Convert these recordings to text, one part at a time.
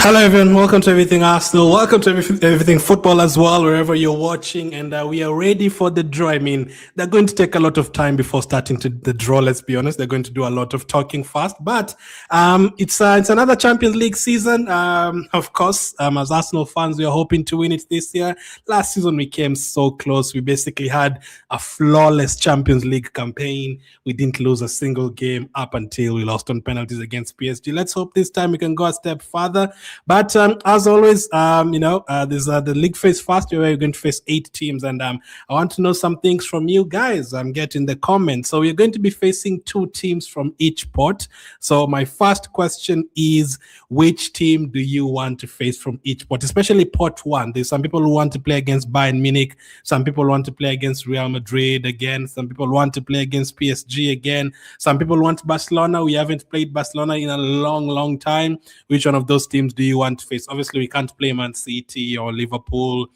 Hello everyone, welcome to Everything Arsenal. Welcome to Everything Football as well, wherever you're watching. And we are ready for the draw. I mean, they're going to take a lot of time before starting to the draw, let's be honest. They're going to do a lot of talking fast. But it's another Champions League season. Of course, as Arsenal fans, we are hoping to win it this year. Last season, we came so close. We basically had a flawless Champions League campaign. We didn't lose a single game up until we lost on penalties against PSG. Let's hope this time we can go a step further. But as always, there's the league phase first where we're going to face 8 teams. And I want to know some things from you guys. Get in the comments. So we're going to be facing 2 teams from each pot. So my first question is, which team do you want to face from each pot, especially pot 1? There's some people who want to play against Bayern Munich. Some people want to play against Real Madrid again. Some people want to play against PSG again. Some people want Barcelona. We haven't played Barcelona in a long time. Which one of those teams do you want to face? Obviously, we can't play Man City or Liverpool.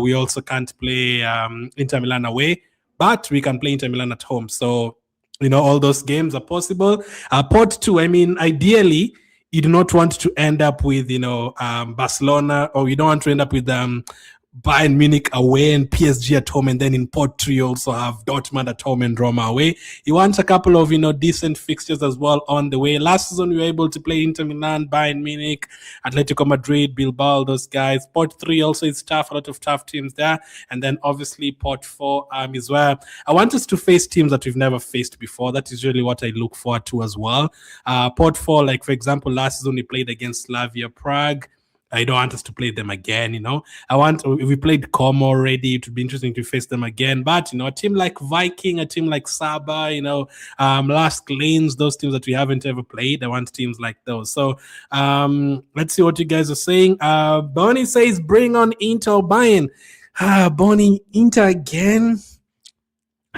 We also can't play Inter Milan away, but we can play Inter Milan at home. So, all those games are possible. Pot 2, I mean, ideally, you do not want to end up with, Barcelona, or you don't want to end up with Bayern Munich away and PSG at home, and then in pot 3 you also have Dortmund at home and Roma away. You want a couple of decent fixtures as well on the way. Last season we were able to play Inter Milan, Bayern Munich, Atletico Madrid, Bilbao, those guys. Pot 3 also is tough, a lot of tough teams there. And then obviously pot 4 is where I want us to face teams that we've never faced before. That is really what I look forward to as well. Pot 4, like for example, last season we played against Slavia Prague. I don't want us to play them again, if we played Como already, it would be interesting to face them again. But, a team like Viking, a team like Saba, last Glens, those teams that we haven't ever played, I want teams like those. So let's see what you guys are saying. Bonnie says, bring on Inter or Bayern. Bonnie, Inter again?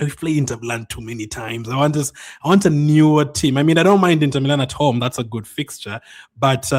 We've played Inter Milan too many times. I want a newer team. I mean, I don't mind Inter Milan at home. That's a good fixture. But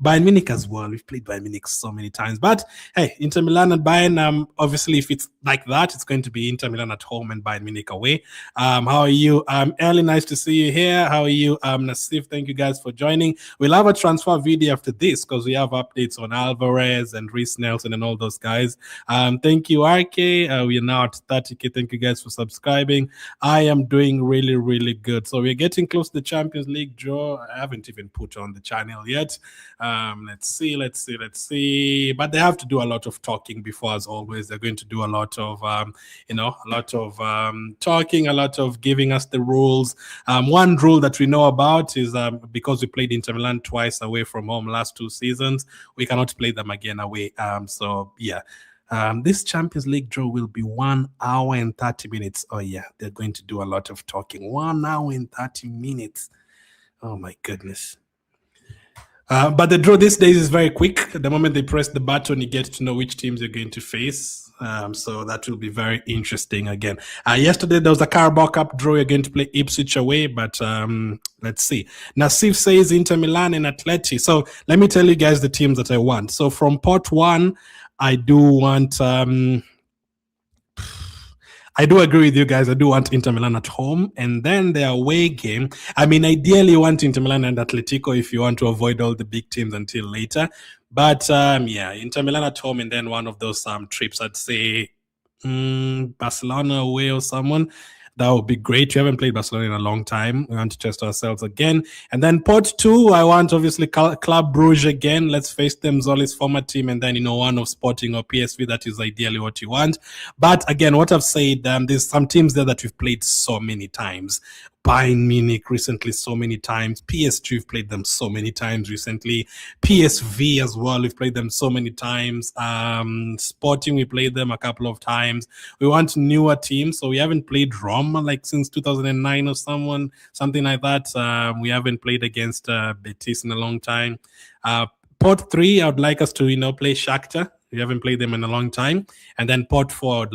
Bayern Munich as well. We've played Bayern Munich so many times. But hey, Inter Milan and Bayern, obviously, if it's like that, it's going to be Inter Milan at home and Bayern Munich away. How are you? Ellie, nice to see you here. How are you? Nasif, thank you guys for joining. We'll have a transfer video after this because we have updates on Alvarez and Reece Nelson and all those guys. Thank you, RK. We are now at 30K. Thank you guys for subscribing. I am doing really, really good. So we're getting close to the Champions League draw. I haven't even put on the channel yet. Let's see. But they have to do a lot of talking before, as always. They're going to do a lot of, talking, a lot of giving us the rules. One rule that we know about is because we played Inter Milan twice away from home last 2 seasons, we cannot play them again away. This Champions League draw will be 1 hour and 30 minutes. Oh, yeah, they're going to do a lot of talking. 1 hour and 30 minutes. Oh, my goodness. But the draw these days is very quick. The moment they press the button, you get to know which teams you're going to face. So that will be very interesting again. Yesterday, there was a Carabao Cup draw. You're going to play Ipswich away, but let's see. Nasif says Inter Milan and Atleti. So let me tell you guys the teams that I want. So from pot 1, I do want... I do agree with you guys. I do want Inter Milan at home. And then their away game. I mean, ideally, you want Inter Milan and Atletico if you want to avoid all the big teams until later. But, Inter Milan at home and then one of those trips, I'd say Barcelona away or someone. That would be great. We haven't played Barcelona in a long time. We want to test ourselves again. And then pot 2, I want obviously Club Brugge again. Let's face them, Zoli's former team. And then, one of Sporting or PSV. That is ideally what you want. But again, what I've said, there's some teams there that we've played so many times. Bayern Munich recently so many times. PSG, we've played them so many times recently. PSV as well, we've played them so many times. Sporting, we played them a couple of times. We want newer teams, so we haven't played Roma like since 2009 or something like that. We haven't played against Betis in a long time. Pot 3, I would like us to, play Shakhtar. We haven't played them in a long time. And then pot 4,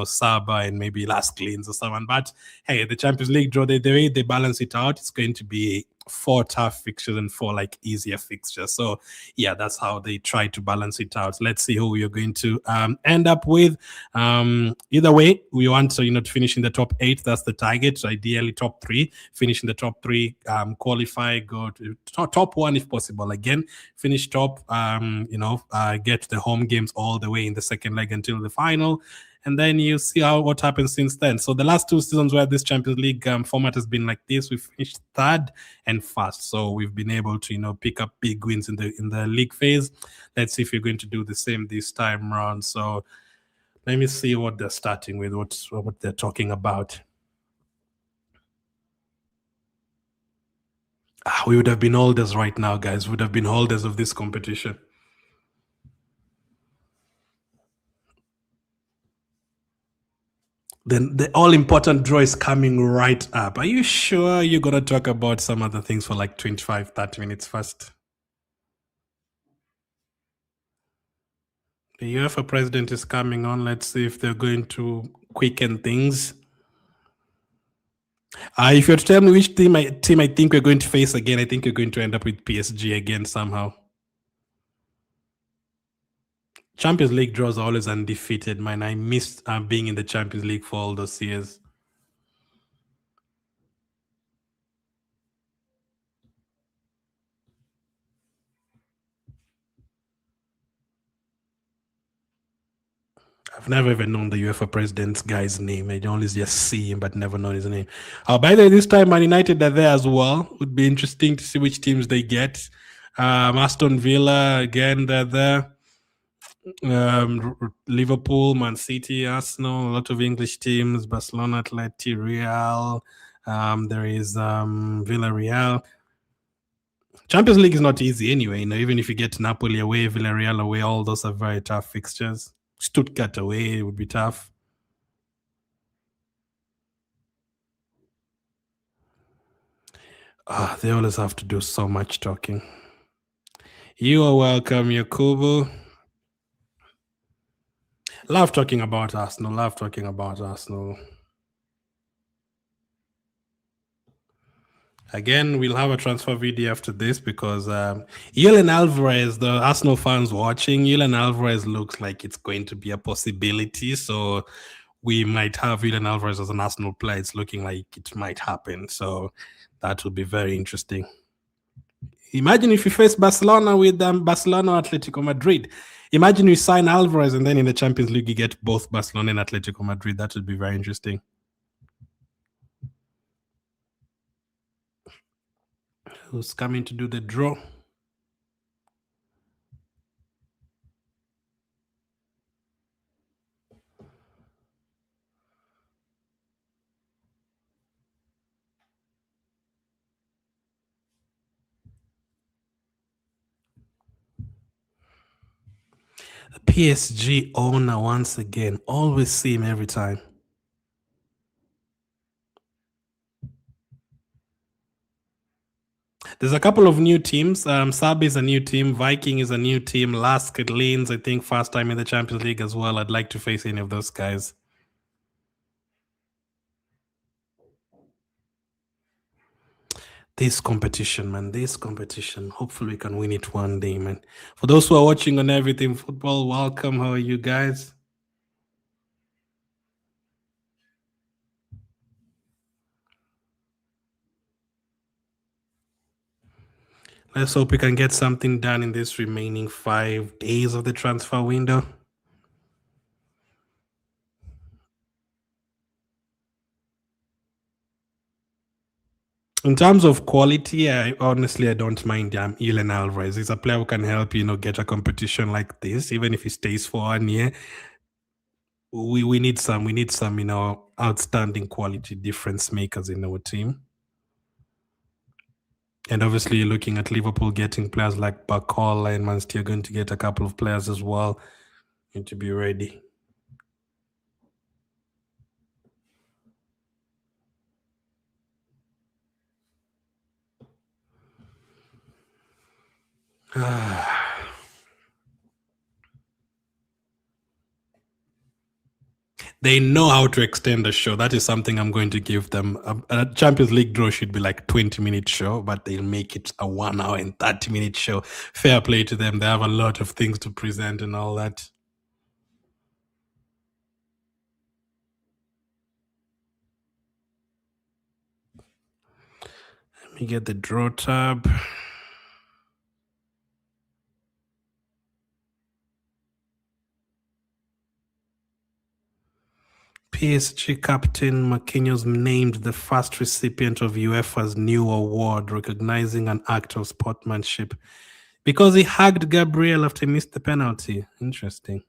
Saba and maybe Last Glens or someone. But hey, the Champions League draw, the way they balance it out, it's going to be four tough fixtures and four like easier fixtures. So yeah, that's how they try to balance it out. Let's see who you're going to end up with. Either way, we want to finish in the top 8. That's the target. So ideally top 3, finish in the top 3, qualify, go to top 1 if possible. Again, finish top, get the home games all the way in the second leg until the final, and then you see what happens since then. So the last 2 seasons where this Champions League format has been like this, we finished 3rd and 1st. So we've been able to pick up big wins in the league phase. Let's see if you're going to do the same this time around. So let me see what they're starting with, what they're talking about. We would have been holders right now, guys. We would have been holders of this competition. Then the all-important draw is coming right up. Are you sure you're going to talk about some other things for like 25, 30 minutes first? The UEFA president is coming on. Let's see if they're going to quicken things. If you're to tell me which team I think we're going to face again, I think you're going to end up with PSG again somehow. Champions League draws are always undefeated, man. I missed being in the Champions League for all those years. I've never even known the UEFA president's guy's name. I only just see him, but never know his name. By the way, this time Man United are there as well. Would be interesting to see which teams they get. Aston Villa, again, they're there. Liverpool, Man City, Arsenal, a lot of English teams, Barcelona, Atleti, Real. There is Villarreal. Champions League is not easy anyway. Even if you get Napoli away, Villarreal away, all those are very tough fixtures. Stuttgart away would be tough. They always have to do so much talking. You are welcome, Yakubu. Love talking about Arsenal. Again, we'll have a transfer video after this because Julian Alvarez, the Arsenal fans watching, Julian Alvarez looks like it's going to be a possibility. So we might have Julian Alvarez as an Arsenal player. It's looking like it might happen. So that would be very interesting. Imagine if you face Barcelona with Barcelona or Atletico Madrid. Imagine you sign Alvarez and then in the Champions League you get both Barcelona and Atletico Madrid. That would be very interesting. Who's coming to do the draw? The PSG owner once again. Always see him every time. There's a couple of new teams. Sab is a new team. Viking is a new team. Lask, Leans, I think, first time in the Champions League as well. I'd like to face any of those guys. This competition, man. Hopefully we can win it one day, man. For those who are watching on Everything Football, welcome. How are you guys? Let's hope we can get something done in this remaining 5 days of the transfer window. In terms of quality, I don't mind Julian Alvarez. He's a player who can help get a competition like this, even if he stays for 1 year. We need some outstanding quality difference makers in our team. And obviously, looking at Liverpool getting players like Bakola and Man City are going to get a couple of players as well. Need to be ready. They know how to extend the show. That is something I'm going to give them. A Champions League draw should be like 20-minute show, but they'll make it a 1 hour and 30-minute show. Fair play to them. They have a lot of things to present and all that. Let me get the draw tab. PSG captain Marquinhos named the first recipient of UEFA's new award, recognizing an act of sportsmanship because he hugged Gabriel after he missed the penalty. Interesting.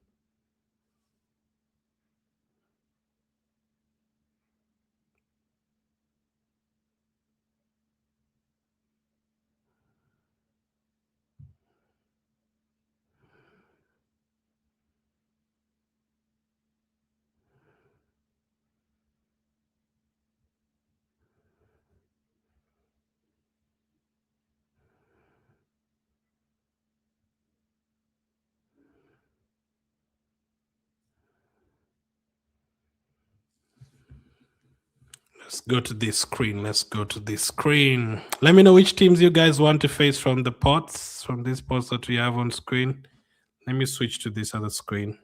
Let's go to this screen. Let's go to this screen. Let me know which teams you guys want to face from the pots, from these pots that we have on screen. Let me switch to this other screen.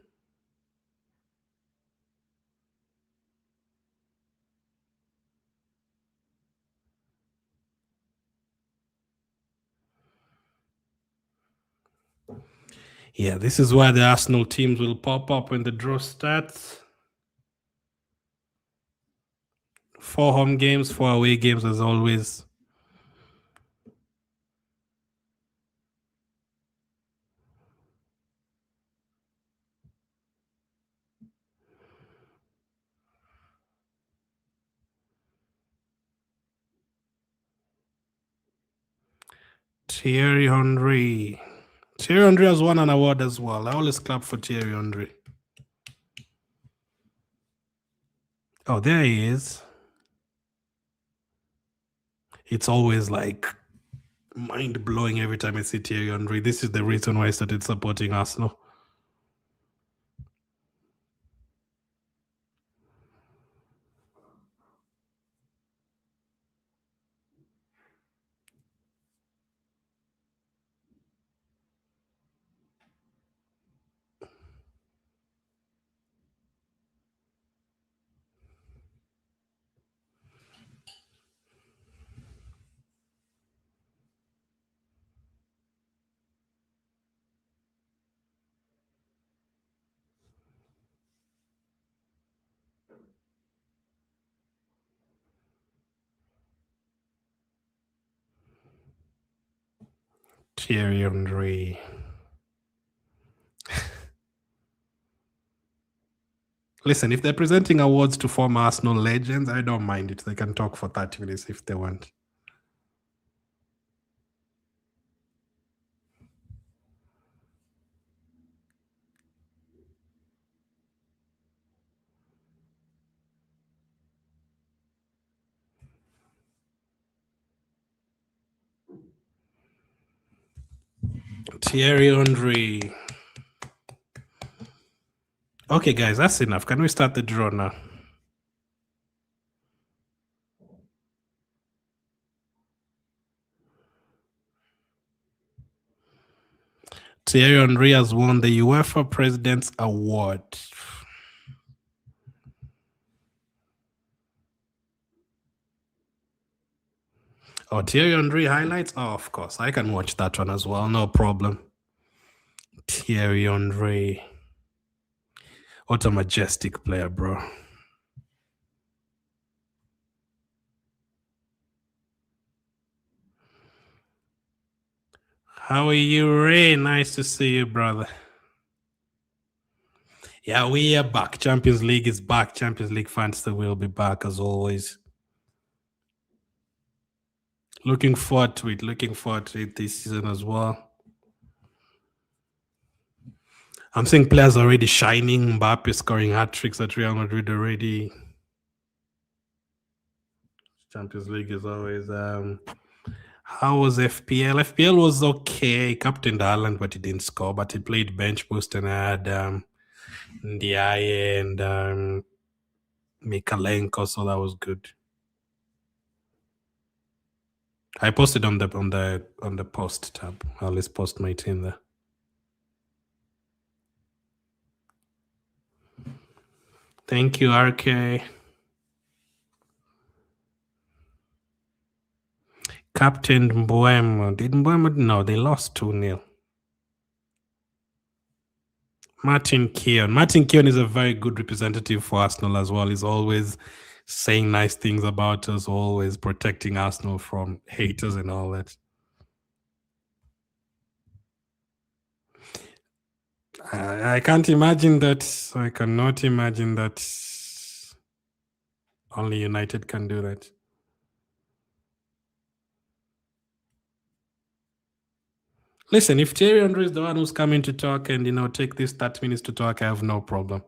Yeah, this is where the Arsenal teams will pop up when the draw starts. 4 home games, 4 away games as always. Thierry Henry. Thierry Henry has won an award as well. I always clap for Thierry Henry. Oh, there he is. It's always like mind-blowing every time I see Thierry Henry. This is the reason why I started supporting Arsenal. Thierry Henry. Listen, if they're presenting awards to former Arsenal legends, I don't mind it. They can talk for 30 minutes if they want. Thierry Henry. Okay, guys, that's enough. Can we start the draw now? Thierry Henry has won the UEFA President's Award. Oh, Thierry Henry highlights? Oh, of course. I can watch that one as well. No problem. Thierry Henry. What a majestic player, bro. How are you, Ray? Nice to see you, brother. Yeah, we are back. Champions League is back. Champions League fans will be back as always. Looking forward to it. Looking forward to it this season as well. I'm seeing players already shining. Mbappe scoring hat tricks at Real Madrid already. Champions League is always. How was FPL? FPL was okay. Captain Haaland, but he didn't score. But he played bench boost and had Ndiaye and Mikalenko, so that was good. I posted on the post tab. I'll just post my team there. Thank you, RK. Captain Mbuemo. Did Mbuemo? No, they lost 2-0. Martin Keown. Martin Keown is a very good representative for Arsenal as well. He's always saying nice things about us, always protecting Arsenal from haters and all that. I can't imagine that. I cannot imagine that only United can do that. Listen, if Thierry Henry is the one who's coming to talk and, take this 30 minutes to talk, I have no problem.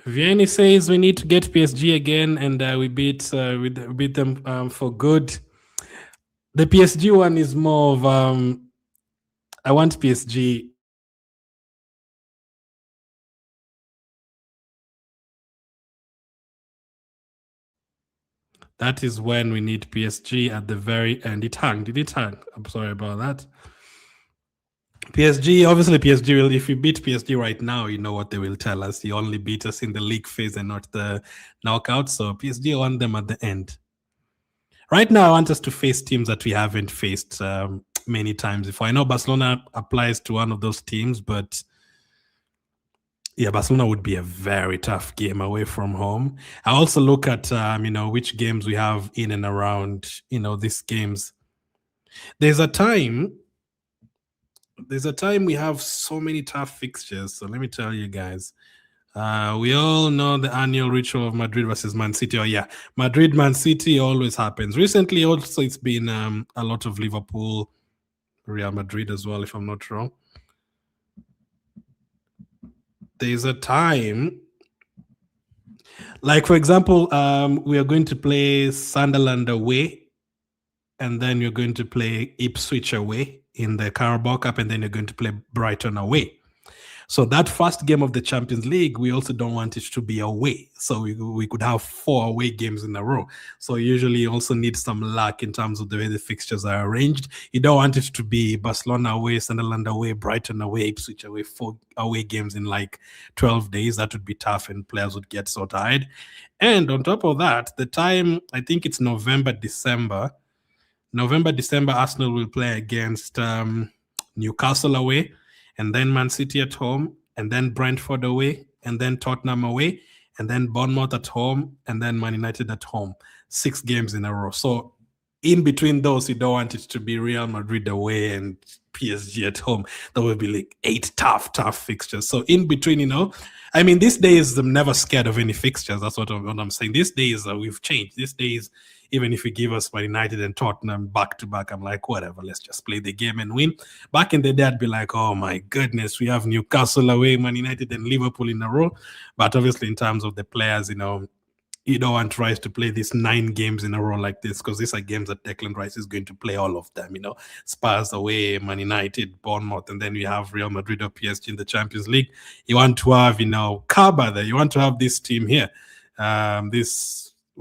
Vianney says we need to get PSG again, and we beat them for good. The PSG one is more of I want PSG. That is when we need PSG at the very end. It hung. Did it hang? I'm sorry about that. PSG, obviously PSG will, if you beat PSG right now, you know what they will tell us. You only beat us in the league phase and not the knockout. So PSG want them at the end. Right now, I want us to face teams that we haven't faced many times before. I know Barcelona applies to one of those teams, but yeah, Barcelona would be a very tough game away from home. I also look at which games we have in and around these games. There's a time we have so many tough fixtures. So let me tell you guys. We all know the annual ritual of Madrid versus Man City. Oh yeah, Madrid, Man City always happens. Recently, also it's been a lot of Liverpool, Real Madrid as well, if I'm not wrong. There's a time, like for example, we are going to play Sunderland away, and then you're going to play Ipswich away in the Carabao Cup, and then you're going to play Brighton away. So that first game of the Champions League, we also don't want it to be away. So we could have 4 away games in a row. So usually you also need some luck in terms of the way the fixtures are arranged. You don't want it to be Barcelona away, Sunderland away, Brighton away, Ipswich away, 4 away games in like 12 days. That would be tough and players would get so tired. And on top of that, the time, I think it's November, December, Arsenal will play against Newcastle away, and then Man City at home, and then Brentford away, and then Tottenham away, and then Bournemouth at home, and then Man United at home. 6 games in a row. So in between those, you don't want it to be Real Madrid away and PSG at home. That would be like 8 tough fixtures. So in between, I mean, these days I'm never scared of any fixtures. That's what I'm saying. These days we've changed. These days, even if you give us Man United and Tottenham back to back, I'm like, whatever, let's just play the game and win. Back in the day, I'd be like, oh my goodness, we have Newcastle away, Man United and Liverpool in a row. But obviously, in terms of the players, you don't want Rice to play these 9 games in a row like this, because these are games that Declan Rice is going to play all of them. Spurs away, Man United, Bournemouth, and then you have Real Madrid or PSG in the Champions League. You want to have, Kaba there. You want to have this team here. Where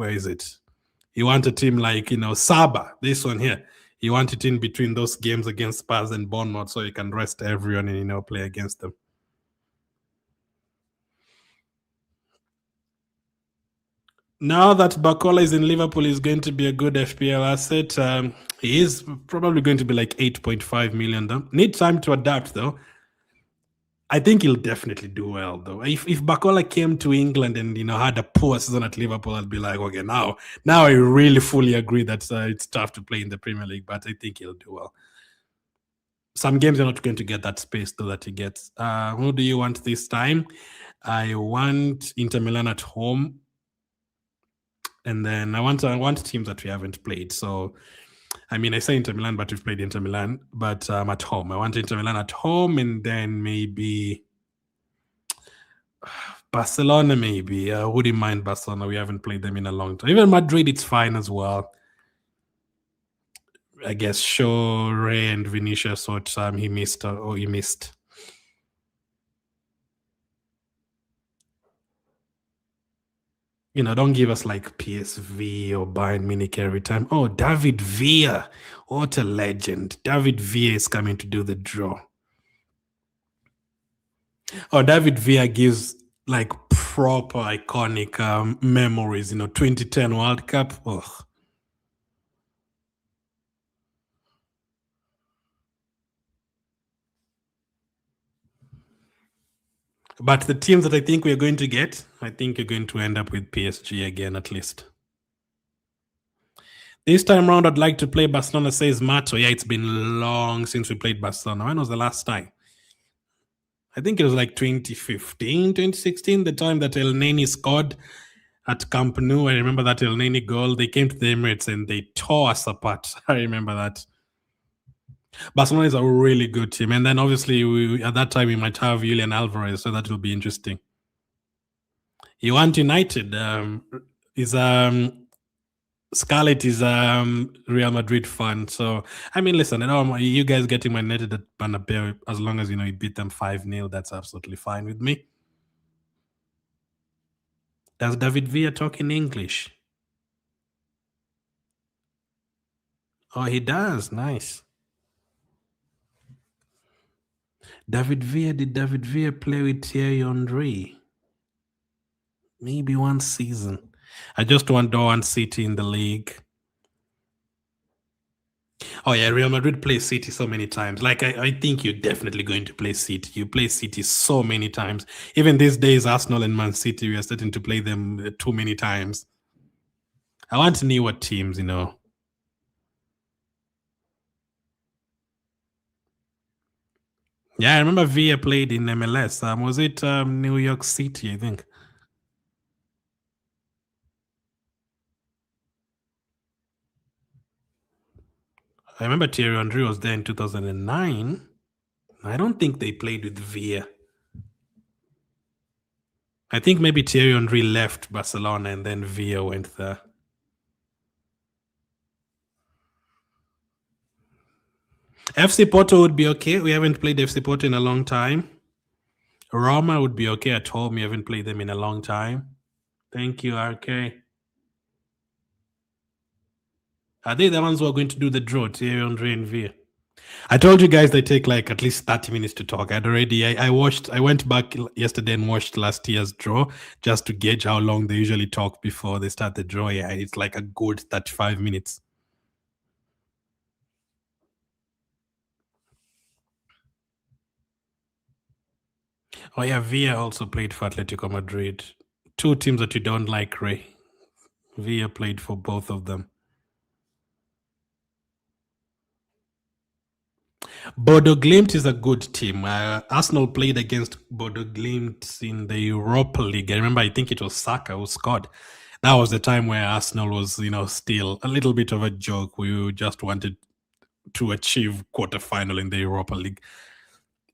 is it? You want a team like, Saba, this one here. You want it in between those games against Spurs and Bournemouth so you can rest everyone and, play against them. Now that Bakola is in Liverpool, he's going to be a good FPL asset. He is probably going to be like 8.5 million though. Need time to adapt though. I think he'll definitely do well though. If Bakola came to England and had a poor season at Liverpool, I'd be like, okay, now I really fully agree that it's tough to play in the Premier League, but I think he'll do well. Some games you're not going to get that space though that he gets. Who do you want this time? I want Inter Milan at home. And then I want teams that we haven't played. So, I mean, I say Inter Milan, but we've played Inter Milan, but at home. I want Inter Milan at home, and then maybe Barcelona, maybe. I wouldn't mind Barcelona. We haven't played them in a long time. Even Madrid, it's fine as well. I guess Shaw, Ray, and Vinicius, what he missed, or he missed. Don't give us like PSV or Bayern Munich every time. Oh, David Villa. What a legend. David Villa is coming to do the draw. Oh, David Villa gives like proper iconic memories, 2010 World Cup. Ugh. But the teams that I think we're going to get, I think you're going to end up with PSG again, at least. This time around, I'd like to play Barcelona, says Mato. Yeah, it's been long since we played Barcelona. When was the last time? I think it was like 2015, 2016, the time that El Neni scored at Camp Nou. I remember that El Neni goal. They came to the Emirates and they tore us apart. I remember that. Barcelona is a really good team. And then obviously, at that time, we might have Julian Alvarez, so that will be interesting. You want United. Scarlett is Real Madrid fan. So, I mean, listen, you guys getting my United at Bernabeu, as long as, you beat them 5-0, that's absolutely fine with me. Does David Villa talk in English? Oh, he does. Nice. Did David Villa play with Thierry Henry? Maybe one season. I just want one City in the league. Oh yeah, Real Madrid plays City so many times. Like I think you're definitely going to play City. You play City so many times. Even these days, Arsenal and Man City, we are starting to play them too many times. I want newer teams, Yeah, I remember Villa played in MLS. Was it New York City, I think? I remember Thierry Henry was there in 2009. I don't think they played with Villa. I think maybe Thierry Henry left Barcelona and then Villa went there. FC Porto would be okay. We haven't played FC Porto in a long time. Roma would be okay at home. We haven't played them in a long time. Thank you, RK. Are they the ones who are going to do the draw, Thierry Henry and Villa? I told you guys they take like at least 30 minutes to talk. I went back yesterday and watched last year's draw just to gauge how long they usually talk before they start the draw. Yeah, it's like a good 35 minutes. Oh yeah, Villa also played for Atletico Madrid. Two teams that you don't like, Ray. Villa played for both of them. Bodo Glimt is a good team. Arsenal played against Bodo Glimt in the Europa League. I remember, I think it was Saka who scored. That was the time where Arsenal was, still a little bit of a joke. We just wanted to achieve quarterfinal in the Europa League.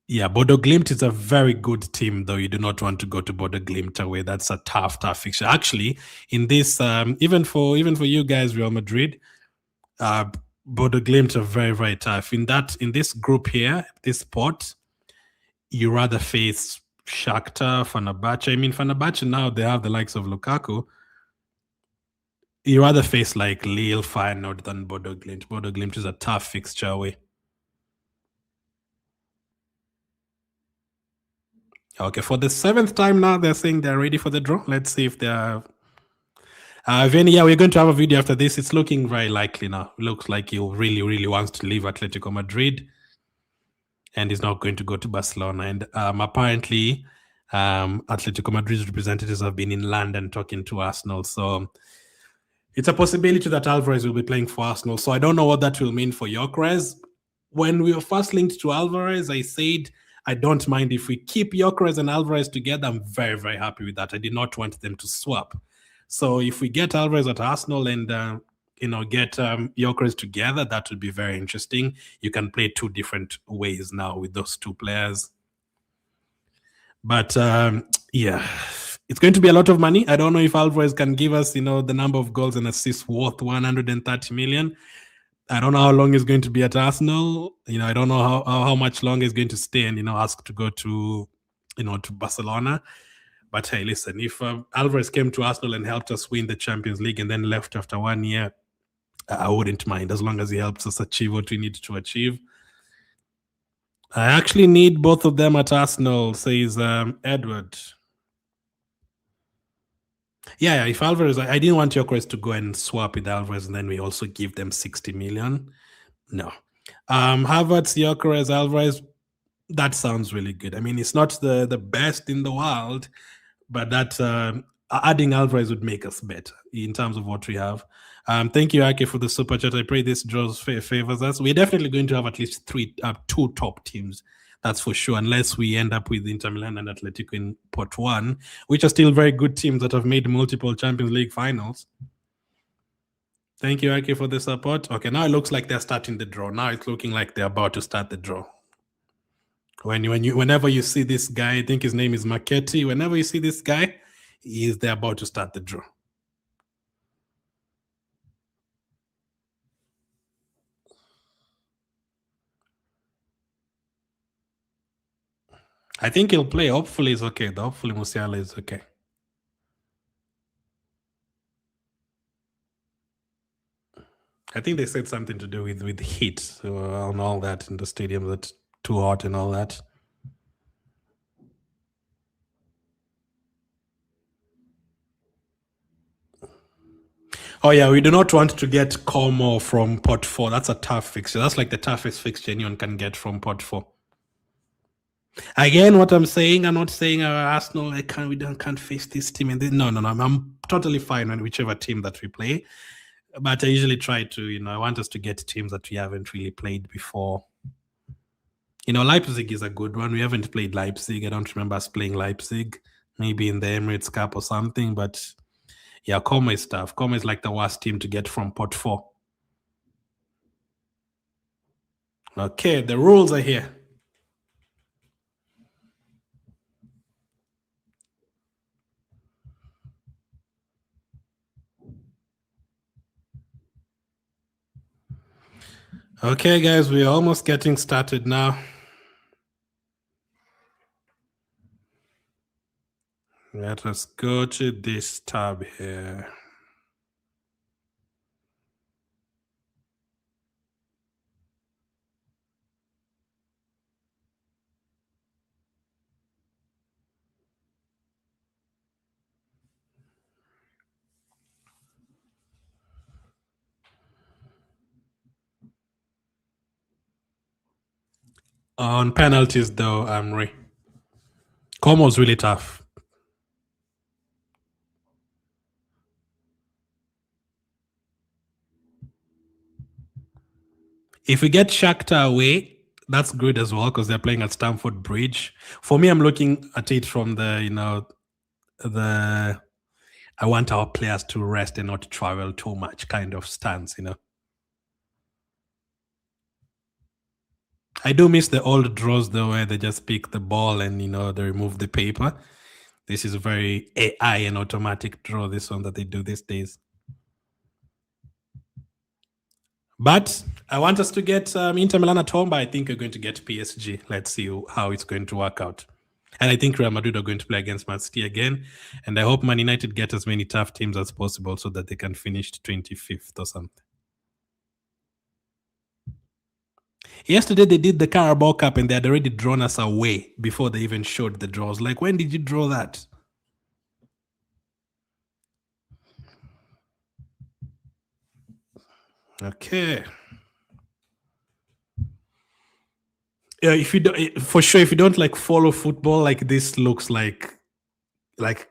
Yeah, Bodo Glimt is a very good team, though. You do not want to go to Bodo Glimt away. That's a tough fixture. Actually, in this, even for you guys, Real Madrid, Bodo Glimt are very, very tough. In this group here, this pot, you rather face Shakhtar, Fenerbahce. I mean, Fenerbahce now, they have the likes of Lukaku. You rather face like Lille, Feyenoord than Bodo Glimt. Bodo Glimt is a tough fixture away. Okay, for the 7th time now, they're saying they're ready for the draw. Let's see if they're... Vinny, yeah, we're going to have a video after this. It's looking very likely now. It looks like he really, really wants to leave Atletico Madrid and he's not going to go to Barcelona. And apparently, Atletico Madrid's representatives have been in London talking to Arsenal. So it's a possibility that Alvarez will be playing for Arsenal. So I don't know what that will mean for Gyökeres. When we were first linked to Alvarez, I said, I don't mind if we keep Gyökeres and Alvarez together. I'm very, very happy with that. I did not want them to swap. So if we get Alvarez at Arsenal and get Gyökeres together, that would be very interesting. You can play two different ways now with those two players. But yeah, It's going to be a lot of money. I don't know if Alvarez can give us, the number of goals and assists worth 130 million. I don't know how long he's going to be at Arsenal. I don't know how much longer he's going to stay and, ask to go to, to Barcelona. But hey, listen, if Alvarez came to Arsenal and helped us win the Champions League and then left after 1 year, I wouldn't mind, as long as he helps us achieve what we need to achieve. I actually need both of them at Arsenal, says Edward. Yeah, if Alvarez, I didn't want Gyökeres to go and swap with Alvarez and then we also give them 60 million. No. Havertz, Gyökeres, Alvarez, that sounds really good. I mean, it's not the best in the world, but that adding Alvarez would make us better in terms of what we have. Thank you, Ake, for the super chat. I pray this draws favors us. We're definitely going to have at least two top teams. That's for sure, unless we end up with Inter Milan and Atletico in pot one, which are still very good teams that have made multiple Champions League finals. Thank you, Ake, for the support. Okay, now it looks like they're starting the draw. Now it's looking like they're about to start the draw. Whenever you see this guy, I think his name is Marchetti. Whenever you see this guy, they're about to start the draw. I think he'll play. Hopefully he's okay. Hopefully Musiala is okay. I think they said something to do with heat and all that in the stadium, that's too hot and all that. Oh yeah, we do not want to get Como from pot 4. That's a tough fixture. That's like the toughest fixture anyone can get from pot 4. Again, what I'm saying, I'm not saying Arsenal, we can't face this team. No, I'm totally fine on whichever team that we play. But I usually try to, I want us to get teams that we haven't really played before. Leipzig is a good one. We haven't played Leipzig. I don't remember us playing Leipzig. Maybe in the Emirates Cup or something. But yeah, Como is tough. Como is like the worst team to get from pot 4. Okay, the rules are here. Okay, guys, we're almost getting started now. Let us go to this tab here. On penalties, though, Amri. Como's really tough. If we get Shakhtar away, that's good as well because they're playing at Stamford Bridge. For me, I'm looking at it from the, I want our players to rest and not travel too much kind of stance, I do miss the old draws though, where they just pick the ball and they remove the paper. This is a very AI and automatic draw, this one that they do these days. But I want us to get Inter Milan at home, but I think we're going to get PSG. Let's see how it's going to work out. And I think Real Madrid are going to play against Man City again. And I hope Man United get as many tough teams as possible so that they can finish 25th or something. Yesterday, they did the Carabao Cup and they had already drawn us away before they even showed the draws. Like, when did you draw that? Okay. Yeah, if you don't, for sure, if you don't like follow football, like this looks like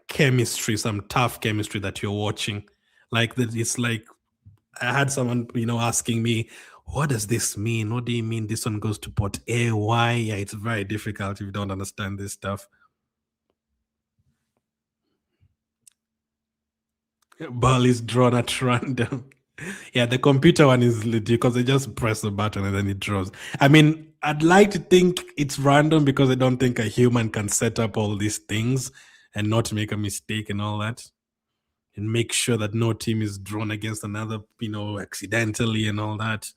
chemistry, some tough chemistry that you're watching. Like that, it's like I had someone asking me, what does this mean? What do you mean this one goes to pot A? Why? Yeah, it's very difficult if you don't understand this stuff. Ball is drawn at random. Yeah, the computer one is legit because they just press the button and then it draws. I mean, I'd like to think it's random because I don't think a human can set up all these things. and not make a mistake and all that, and make sure that no team is drawn against another, accidentally and all that.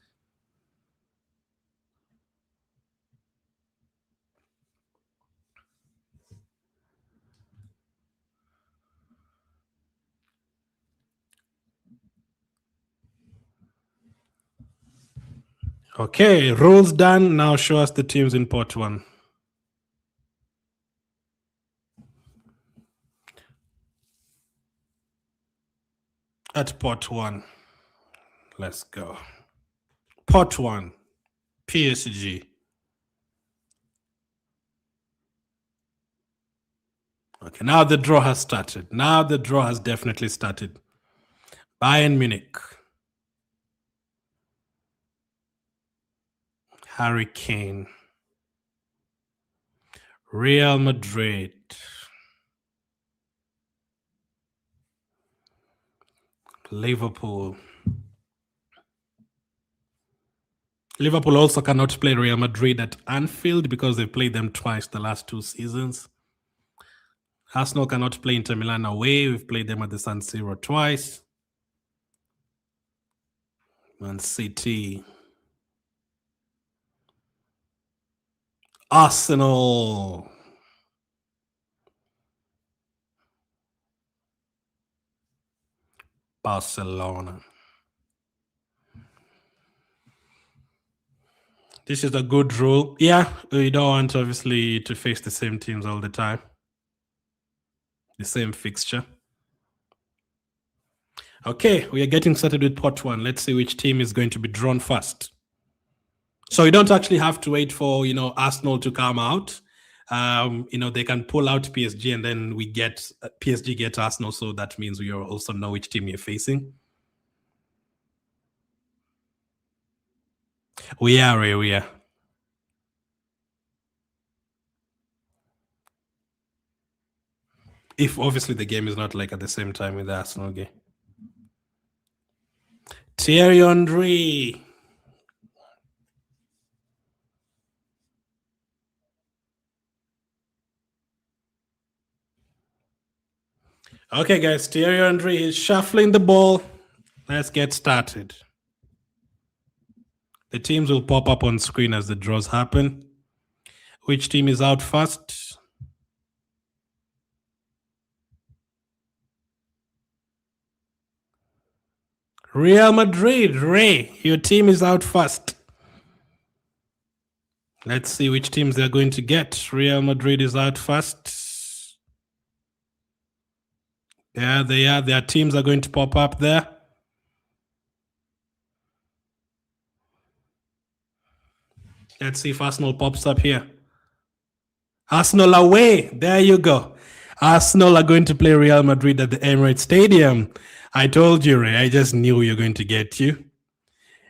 Okay, rules done. Now show us the teams in pot one. At pot one, let's go. Pot one, PSG. Okay, now the draw has started. Now the draw has definitely started. Bayern Munich. Harry Kane. Real Madrid. Liverpool. Liverpool also cannot play Real Madrid at Anfield because they've played them twice the last 2 seasons. Arsenal cannot play Inter Milan away. We've played them at the San Siro twice. Man City. Arsenal. Barcelona. This is a good rule. Yeah, you don't want obviously to face the same teams all the time. The same fixture. Okay, we are getting started with pot one. Let's see which team is going to be drawn first. So you don't actually have to wait for, Arsenal to come out. They can pull out PSG and then we get PSG get Arsenal. So that means we also know which team you're facing. We are. If obviously the game is not like at the same time with the Arsenal game. Thierry Henry. Okay, guys, Thierry Henry is shuffling the ball. Let's get started. The teams will pop up on screen as the draws happen. Which team is out first? Real Madrid. Ray, your team is out first. Let's see which teams they're going to get. Real Madrid is out first. Yeah, they are. Their teams are going to pop up there. Let's see if Arsenal pops up here. Arsenal away. There you go. Arsenal are going to play Real Madrid at the Emirates Stadium. I told you, Ray. I just knew you're going to get you.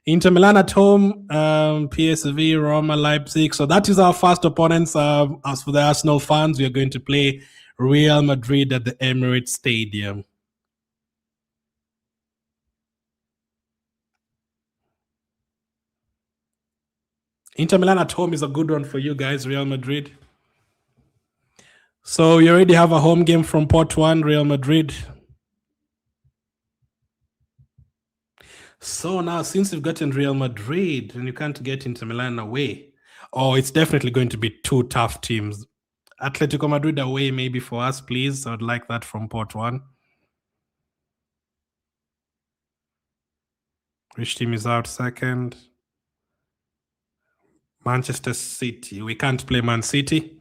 Inter Milan at home, PSV, Roma, Leipzig. So that is our first opponents. As for the Arsenal fans, we are going to play Real Madrid at the Emirates Stadium. Inter Milan at home is a good one for you guys, Real Madrid. So you already have a home game from pot one, Real Madrid. So now, since you've gotten Real Madrid and you can't get Inter Milan away, it's definitely going to be 2 tough teams. Atletico Madrid away, maybe for us, please. I would like that from pot one. Which team is out second? Manchester City. We can't play Man City.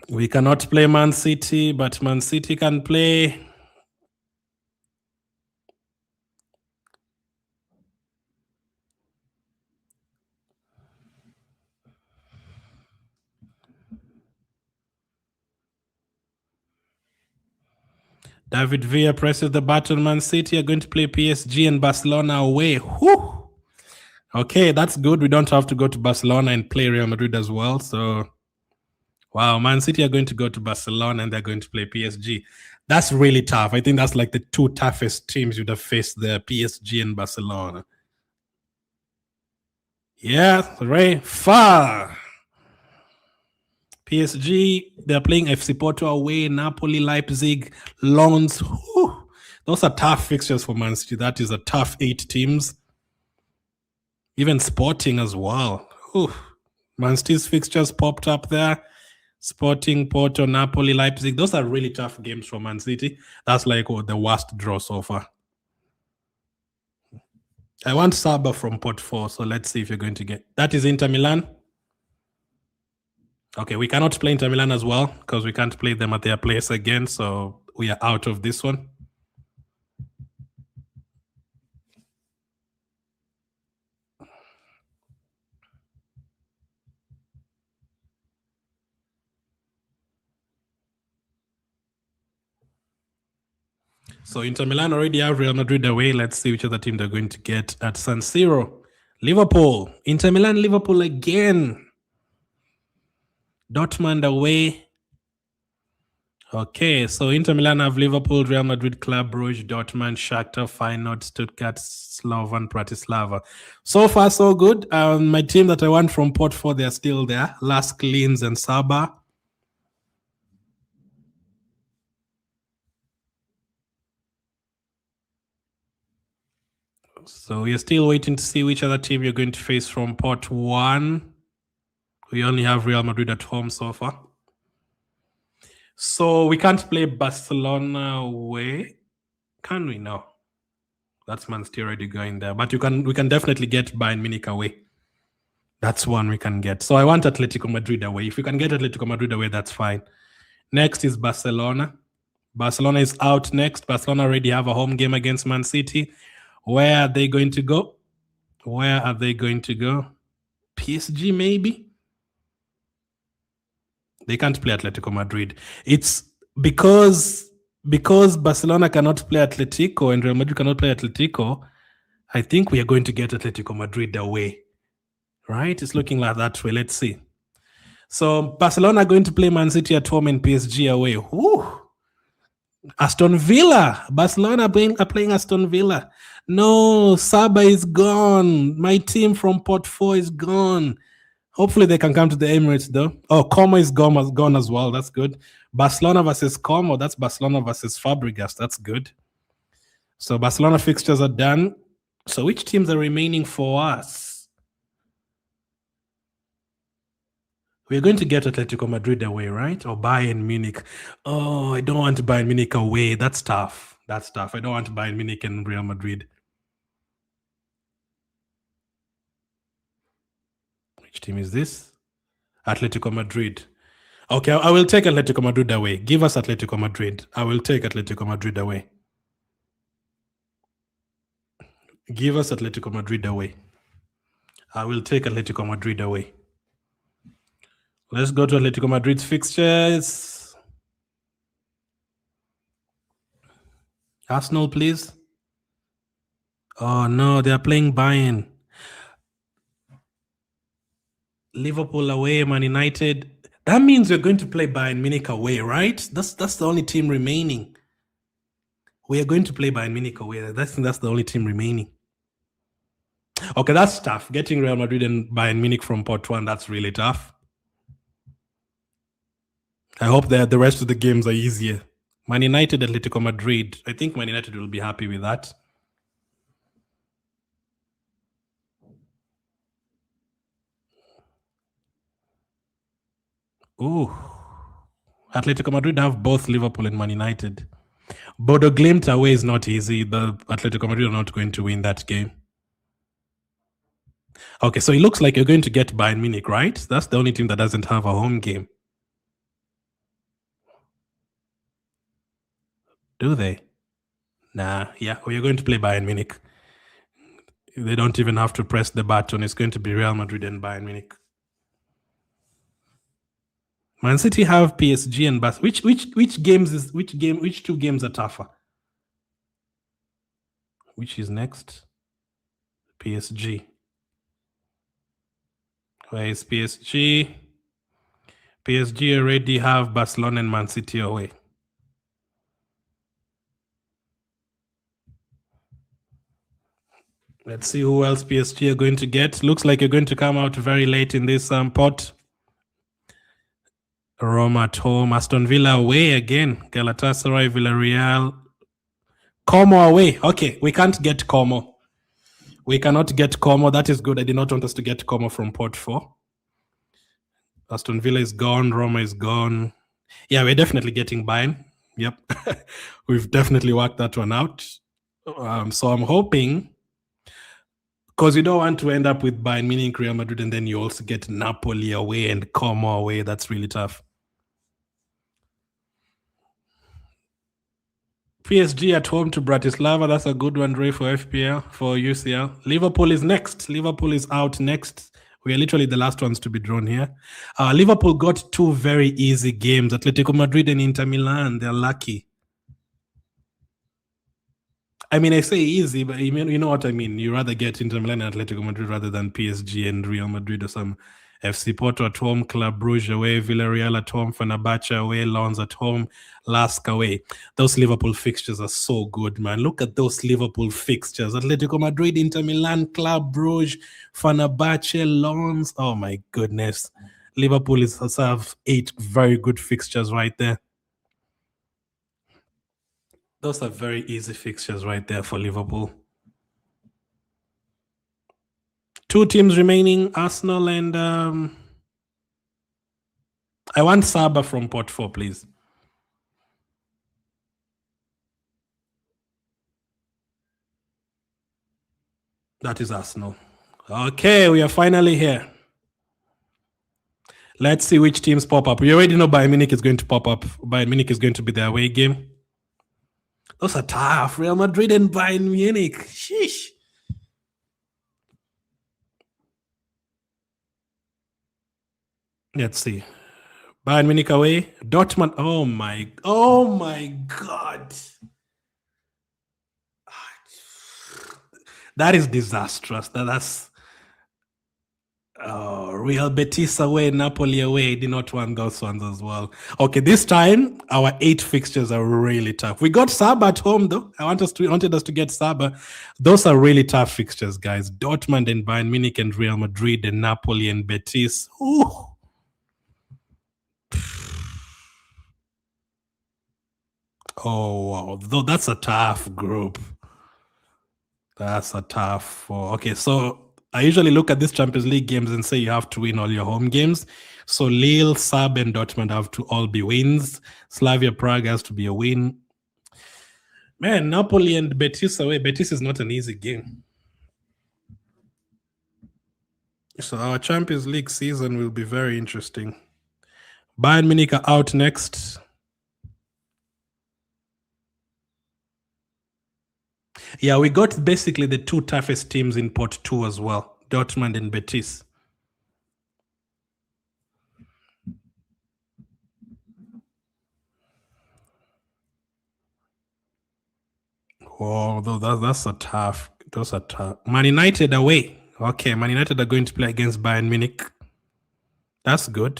We cannot play Man City, but Man City can play. David Villa presses the button. Man City are going to play PSG and Barcelona away. Whew. Okay, that's good. We don't have to go to Barcelona and play Real Madrid as well. So, wow, Man City are going to go to Barcelona and they're going to play PSG. That's really tough. I think that's like the 2 toughest teams you'd have faced there, PSG and Barcelona. Yeah, Ray, far. PSG, they're playing FC Porto away, Napoli, Leipzig, Lens. Whew. Those are tough fixtures for Man City. That is a tough 8 teams. Even Sporting as well. Whew. Man City's fixtures popped up there. Sporting, Porto, Napoli, Leipzig. Those are really tough games for Man City. That's like the worst draw so far. I want Saba from Port 4, so let's see if you're going to get... That is Inter Milan. Okay, we cannot play Inter Milan as well because we can't play them at their place again, so we are out of this one. So Inter Milan already have Real Madrid away. Let's see which other team they're going to get at San Siro. Liverpool. Inter Milan, Liverpool again. Dortmund away. Okay, so Inter Milan have Liverpool, Real Madrid, Club Brugge, Dortmund, Shakhtar, Feyenoord, Stuttgart, Slovan, Bratislava. So far, so good. My team that I want from Port 4, they're still there. Lask, Linz, and Saba. So we're still waiting to see which other team you're going to face from Port 1. We only have Real Madrid at home so far. So we can't play Barcelona away. Can we? No. That's Man City already going there. But we can definitely get Bayern Munich away. That's one we can get. So I want Atletico Madrid away. If we can get Atletico Madrid away, that's fine. Next is Barcelona. Barcelona is out next. Barcelona already have a home game against Man City. Where are they going to go? Where are they going to go? PSG maybe? They can't play Atletico Madrid. It's because Barcelona cannot play Atletico and Real Madrid cannot play Atletico. I think we are going to get Atletico Madrid away. Right? It's looking like that way. Let's see. So Barcelona are going to play Man City at home and PSG away. Whew. Aston Villa. Barcelona are playing Aston Villa. No, Saba is gone. My team from Port 4 is gone. Hopefully they can come to the Emirates though. Oh, Como is gone as well. That's good. Barcelona versus Como. That's Barcelona versus Fabregas. That's good. So Barcelona fixtures are done. So which teams are remaining for us? We're going to get Atletico Madrid away, right? Or Bayern Munich. Oh, I don't want Bayern Munich away. That's tough. That's tough. I don't want Bayern Munich and Real Madrid. Which team is this? Atletico Madrid. Okay, I will take Atletico Madrid away. Give us Atletico Madrid. I will take Atletico Madrid away. Give us Atletico Madrid away. I will take Atletico Madrid away. Let's go to Atletico Madrid's fixtures. Arsenal, please. Oh, no, they are playing Bayern. Liverpool away, Man United. That means we're going to play Bayern Munich away, right? That's the only team remaining. We are going to play Bayern Munich away. I think that's the only team remaining. Okay, that's tough. Getting Real Madrid and Bayern Munich from Port 1, that's really tough. I hope that the rest of the games are easier. Man United, Atletico Madrid. I think Man United will be happy with that. Ooh. Atletico Madrid have both Liverpool and Man United. Bodo Glimt away is not easy. The Atletico Madrid are not going to win that game. Okay, so it looks like you're going to get Bayern Munich, right? That's the only team that doesn't have a home game. Do they? Nah, yeah, you're going to play Bayern Munich. They don't even have to press the button. It's going to be Real Madrid and Bayern Munich. Man City have PSG and Barca. Which two games are tougher? Which is next? PSG. Where is PSG? PSG already have Barcelona and Man City away. Let's see who else PSG are going to get. Looks like you're going to come out very late in this pot. Roma at home. Aston Villa away again. Galatasaray, Villarreal. Como away. Okay, we can't get Como. We cannot get Como. That is good. I did not want us to get Como from Port 4. Aston Villa is gone. Roma is gone. Yeah, we're definitely getting Bayern. Yep. We've definitely worked that one out. So I'm hoping, because you don't want to end up with Bayern meaning Real Madrid, and then you also get Napoli away and Como away. That's really tough. PSG at home to Bratislava. That's a good one, Ray, for FPL, for UCL. Liverpool is next. Liverpool is out next. We are literally the last ones to be drawn here. Liverpool got two very easy games, Atletico Madrid and Inter Milan. They're lucky. I mean, I say easy, but you know what I mean. You rather get Inter Milan and Atletico Madrid rather than PSG and Real Madrid or some FC Porto at home, Club Brugge away, Villarreal at home, Fenerbahce away, Lens at home, Lask away. Those Liverpool fixtures are so good, man. Look at those Liverpool fixtures. Atletico Madrid, Inter Milan, Club Brugge, Fenerbahce, Lens. Oh my goodness. Liverpool has 8 very good fixtures right there. Those are very easy fixtures right there for Liverpool. 2 teams remaining, Arsenal and I want Saba from Port 4, please. That is Arsenal. Okay, we are finally here. Let's see which teams pop up. We already know Bayern Munich is going to pop up. Bayern Munich is going to be the away game. Those are tough. Real Madrid and Bayern Munich. Sheesh. Let's see. Bayern Munich away. Dortmund. Oh my God. That is disastrous. That's Real Betis away, Napoli away. Did not want those ones as well. Okay, this time our 8 fixtures are really tough. We got Saba at home though. I wanted us to get Saba. Those are really tough fixtures, guys. Dortmund and Bayern Munich and Real Madrid and Napoli and Betis. Ooh. Oh wow, though that's a tough group. That's a tough. Okay, so I usually look at these Champions League games and say you have to win all your home games. So Lille, Sab, and Dortmund have to all be wins. Slavia Prague has to be a win. Man, Napoli and Betis away. Betis is not an easy game. So our Champions League season will be very interesting. Bayern Munich are out next. Yeah, we got basically the 2 toughest teams in Pot 2 as well, Dortmund and Betis. Oh, that's a tough. Those are tough. Man United away. Okay, Man United are going to play against Bayern Munich. That's good.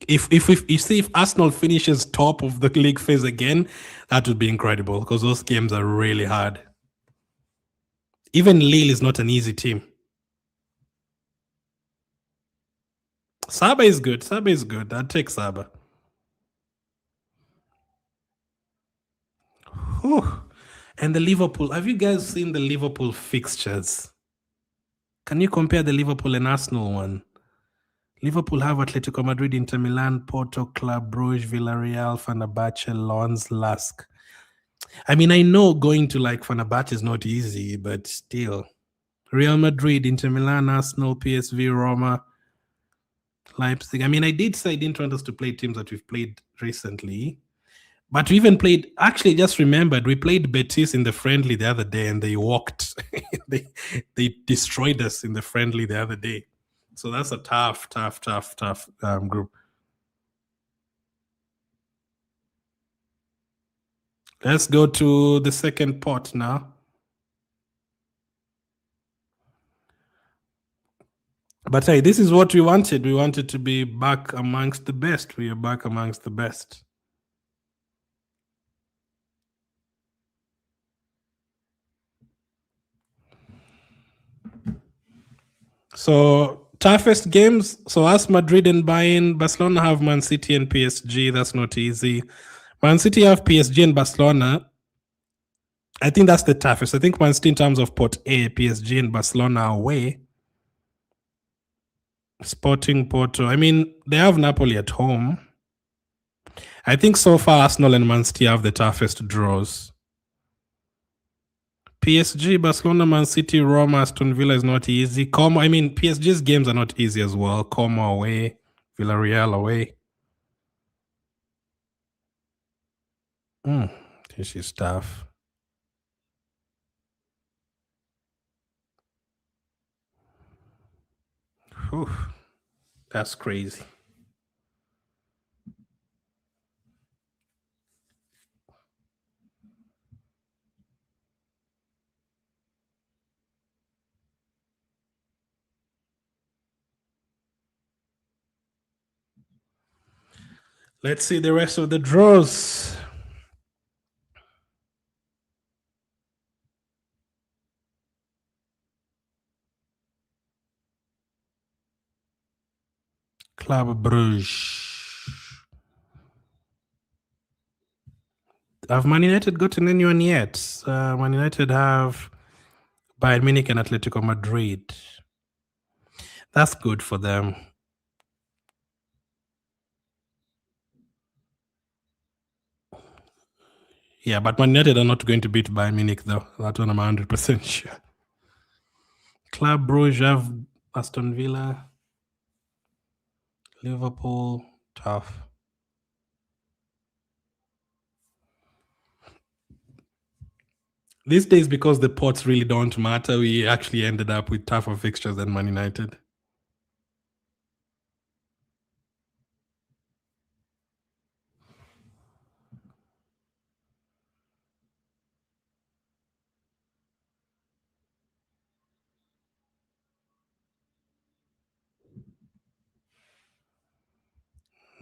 If you see if Arsenal finishes top of the league phase again, that would be incredible because those games are really hard. Even Lille is not an easy team. Saba is good. Saba is good. I'd take Saba. Whew. And the Liverpool. Have you guys seen the Liverpool fixtures? Can you compare the Liverpool and Arsenal one? Liverpool have Atletico Madrid, Inter Milan, Porto, Club Brugge, Villarreal, Fenerbahce, Lens, Lask. I mean, I know going to like Fenerbahce is not easy, but still. Real Madrid, Inter Milan, Arsenal, PSV, Roma, Leipzig. I mean, I did say I didn't want us to play teams that we've played recently. But we even played, actually just remembered, we played Betis in the friendly the other day and they walked. they destroyed us in the friendly the other day. So that's a tough group. Let's go to the second pot now. But hey, this is what we wanted. We wanted to be back amongst the best. We are back amongst the best. So toughest games. So us Madrid and Bayern, Barcelona have Man City and PSG. That's not easy. Man City have PSG and Barcelona. I think that's the toughest. I think Man City in terms of pot A, PSG and Barcelona away. Sporting Porto. I mean, they have Napoli at home. I think so far Arsenal and Man City have the toughest draws. PSG, Barcelona, Man City, Roma, Aston Villa is not easy. Como, I mean, PSG's games are not easy as well. Como away, Villarreal away. This is tough. Whew, that's crazy. Let's see the rest of the draws. Club Bruges. Have Man United gotten anyone yet? Man United have Bayern Munich and Atletico Madrid. That's good for them. Yeah, but Man United are not going to beat Bayern Munich, though. That one I'm 100% sure. Club Brugge have Aston Villa, Liverpool, tough. These days, because the pots really don't matter, we actually ended up with tougher fixtures than Man United.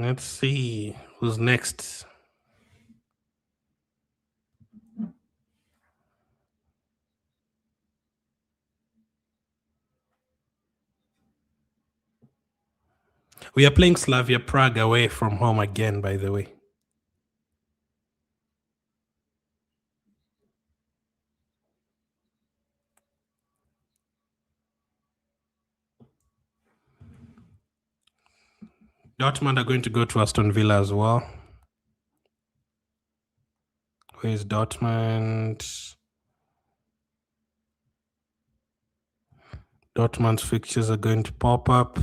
Let's see who's next. We are playing Slavia Prague away from home again, by the way. Dortmund are going to go to Aston Villa as well. Where's Dortmund? Dortmund's fixtures are going to pop up.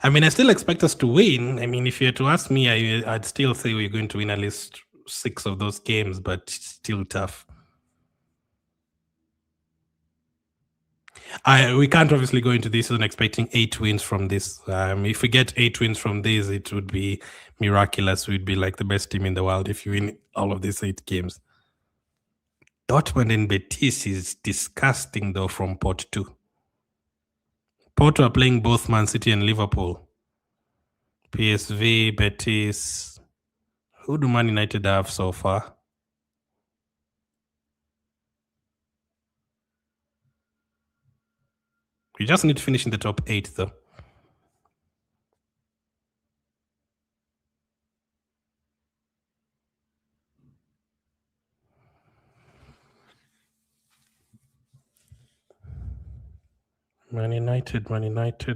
I mean, I still expect us to win. I mean, if you had to ask me, I'd still say we're going to win at least 6 of those games, but it's still tough. We can't obviously go into this season expecting 8 wins from this. If we get 8 wins from this, it would be miraculous. We'd be like the best team in the world if you win all of these 8 games. Dortmund and Betis is disgusting, though, from Pot 2. Porto are playing both Man City and Liverpool. PSV, Betis. Who do Man United have so far? We just need to finish in the top 8, though. Man United,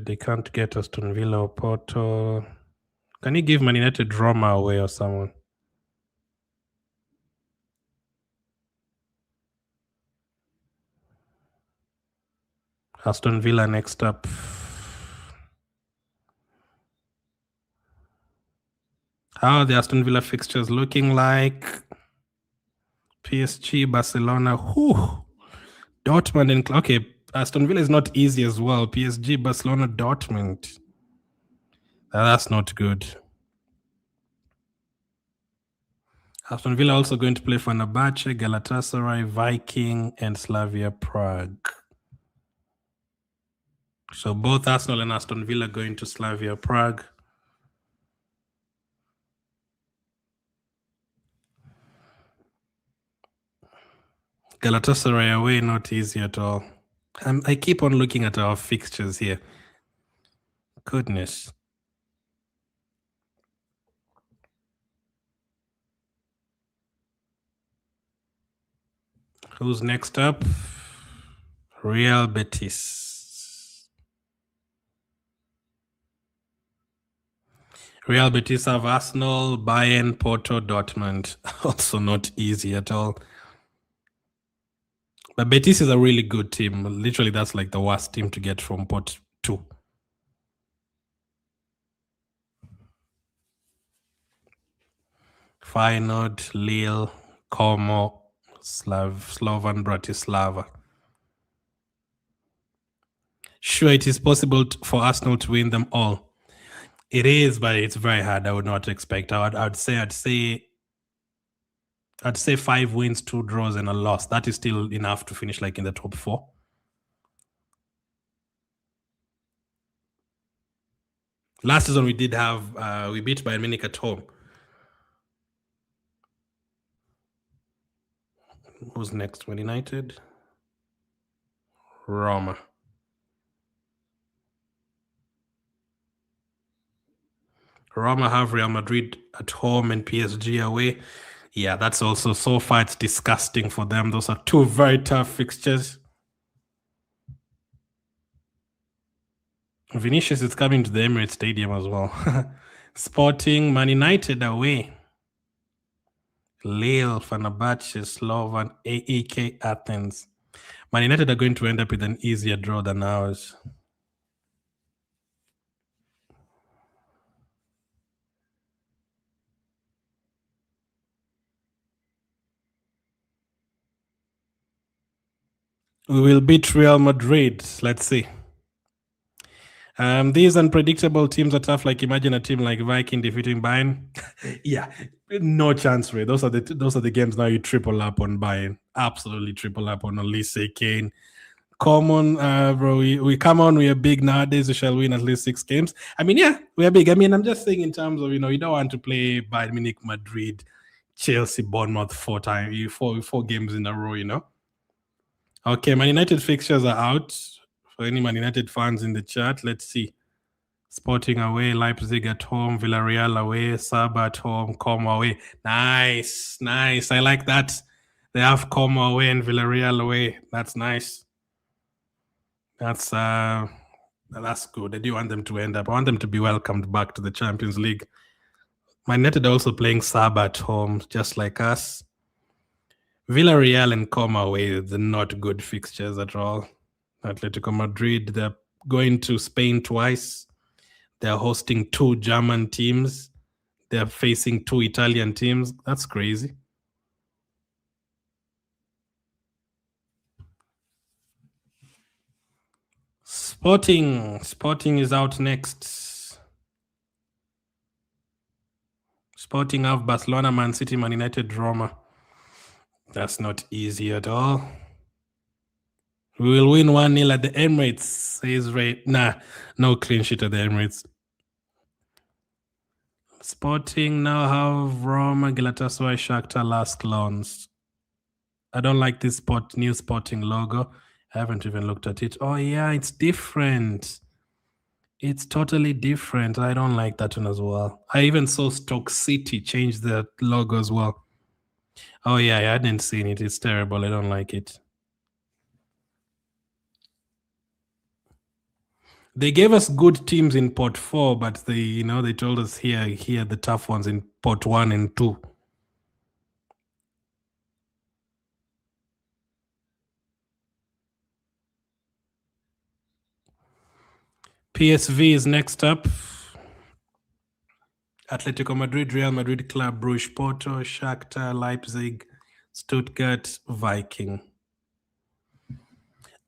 they can't get Aston Villa or Porto. Can you give Man United Roma away or someone? Aston Villa next up. How are the Aston Villa fixtures looking like? PSG, Barcelona, whew. Dortmund and okay, Aston Villa is not easy as well. PSG, Barcelona, Dortmund. That's not good. Aston Villa also going to play Fenerbahce, Galatasaray, Viking, and Slavia Prague. So both Arsenal and Aston Villa going to Slavia Prague. Galatasaray away, not easy at all. I keep on looking at our fixtures here. Goodness. Who's next up? Real Betis. Real Betis have Arsenal, Bayern, Porto, Dortmund. Also not easy at all. But Betis is a really good team. Literally, that's like the worst team to get from pot 2. Feyenoord, Lille, Como, Slovan Bratislava. Sure, it is possible for Arsenal to win them all. It is, but it's very hard. I would not expect. I'd say 5 wins, 2 draws, and a loss. That is still enough to finish like in the top 4. Last season we did have we beat Bayern Munich at home. Who's next? Man United, Roma. Roma have Real Madrid at home and PSG away. Yeah, that's also so far it's disgusting for them. Those are 2 very tough fixtures. Vinicius is coming to the Emirates Stadium as well. Sporting, Man United away. Lille, Fenerbahce, Slovan, AEK Athens. Man United are going to end up with an easier draw than ours. We will beat Real Madrid. Let's see. These unpredictable teams are tough. Like imagine a team like Viking defeating Bayern. Yeah, no chance, Ray. Those are the games now you triple up on Bayern. Absolutely triple up on Olise, Kane. Common, bro. We come on. We are big nowadays. We shall win at least 6 games. I mean, yeah, we are big. I mean, I'm just saying in terms of you don't want to play Bayern Munich, Madrid, Chelsea, Bournemouth 4 games in a row. Okay, Man United fixtures are out. For any Man United fans in the chat, let's see. Sporting away, Leipzig at home, Villarreal away, Saba at home, Como away. Nice. I like that. They have Como away and Villarreal away. That's nice. That's good. I do want them to end up. I want them to be welcomed back to the Champions League. Man United are also playing Saba at home, just like us. Villarreal and Como away, they're not good fixtures at all. Atletico Madrid, they're going to Spain twice. They're hosting 2 German teams. They're facing 2 Italian teams. That's crazy. Sporting is out next. Sporting have Barcelona, Man City, Man United, Roma. That's not easy at all. We will win 1-0 at the Emirates, says Ray. Nah, no clean sheet at the Emirates. Sporting now have Roma, Galatasaray, Shakhtar, last loans. I don't like this new Sporting logo. I haven't even looked at it. Oh yeah, it's different. It's totally different. I don't like that one as well. I even saw Stoke City change the logo as well. Oh yeah, I hadn't seen it. It's terrible. I don't like it. They gave us good teams in pot 4, but they told us here the tough ones in pot 1 and 2. PSV is next up. Atletico Madrid, Real Madrid, Club Brugge, Porto, Shakhtar, Leipzig, Stuttgart, Viking.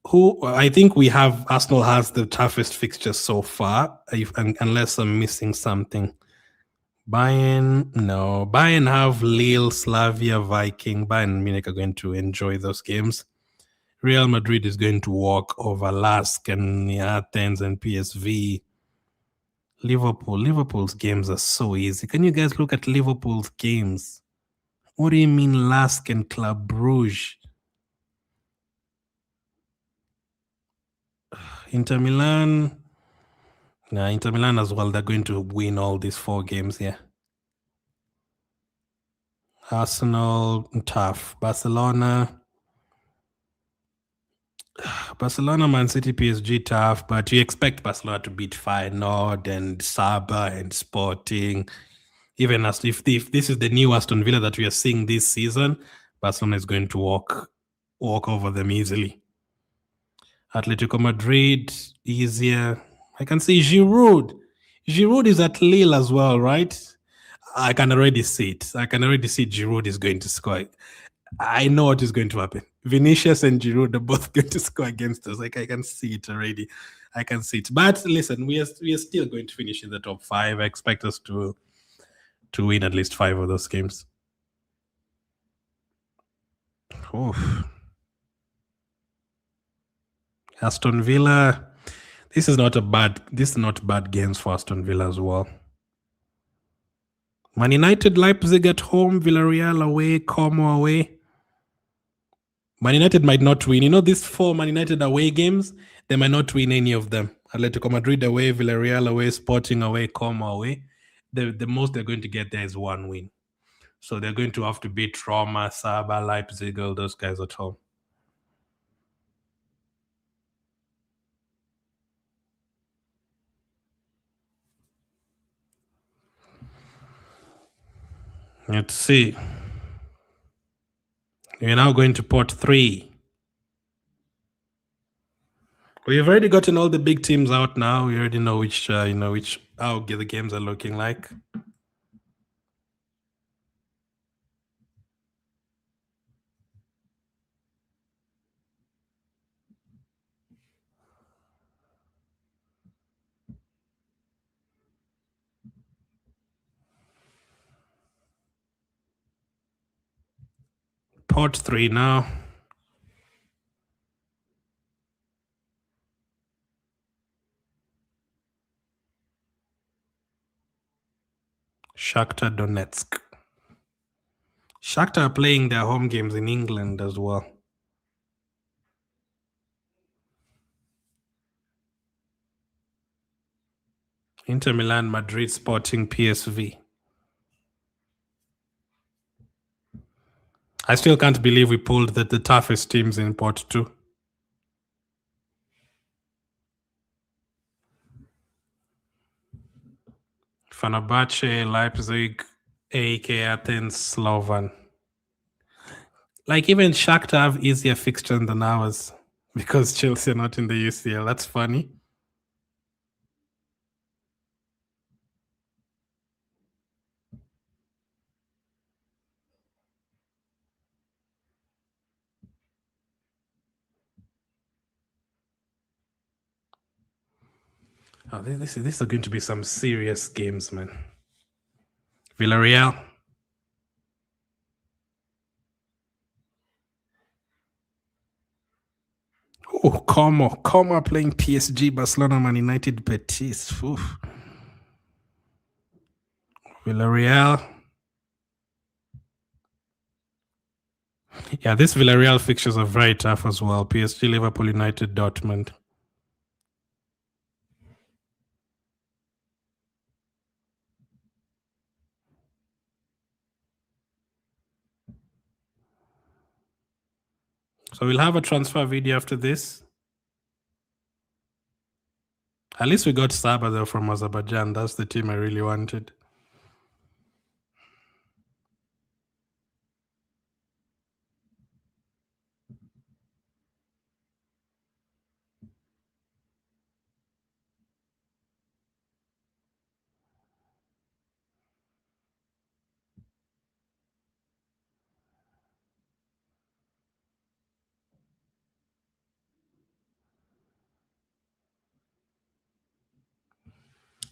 Who I think Arsenal has the toughest fixture so far, unless I'm missing something. Bayern, no. Bayern have Lille, Slavia, Viking. Bayern Munich are going to enjoy those games. Real Madrid is going to walk over Lask and Athens and PSV. Liverpool's games are so easy. Can you guys look at Liverpool's games? What do you mean Lask and Club Brugge? Inter Milan. Nah, Inter Milan as well. They're going to win all these 4 games here. Arsenal, tough. Barcelona, Man City, PSG, tough. But you expect Barcelona to beat Feyenoord and Saba and Sporting. Even as if this is the new Aston Villa that we are seeing this season, Barcelona is going to walk over them easily. Atletico Madrid, easier. I can see Giroud. Giroud is at Lille as well, right? I can already see it. I can already see Giroud is going to score. I know what is going to happen. Vinicius and Giroud are both going to score against us. Like I can see it already. I can see it. But listen, we are still going to finish in the top 5. I expect us to win at least 5 of those games. Oof. Aston Villa. This is not bad games for Aston Villa as well. Man United, Leipzig at home, Villarreal away, Como away. Man United might not win. You know, these 4 Man United away games, they might not win any of them. Atletico Madrid away, Villarreal away, Sporting away, Como away. The most they're going to get there is 1 win. So they're going to have to beat Roma, Saba, Leipzig, all those guys at home. Let's see. We're now going to Port 3. We've already gotten all the big teams out now. We already know which how the games are looking like. Port 3 now. Shakhtar Donetsk. Shakhtar are playing their home games in England as well. Inter Milan, Madrid, Sporting, PSV. I still can't believe we pulled the toughest teams in Port 2. Fenerbahce, Leipzig, AEK Athens, Slovan. Like even Shakhtar have easier fixtures than ours because Chelsea are not in the UCL. That's funny. Oh, this are going to be some serious games, man. Villarreal. Oh, Como playing PSG, Barcelona, Man United, Betis. Oof. Villarreal. Yeah, these Villarreal fixtures are very tough as well. PSG, Liverpool, United, Dortmund. So we'll have a transfer video after this. At least we got Saba though from Azerbaijan. That's the team I really wanted.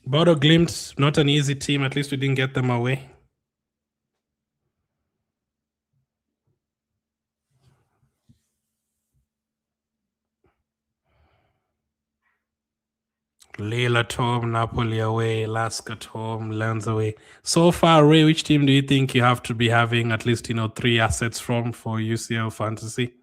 Bodo Glimt, not an easy team. At least we didn't get them away. Lille at home, Napoli away, Lask at home, Lens away. So far, Ray, which team do you think you have to be having at least 3 assets from for UCL fantasy?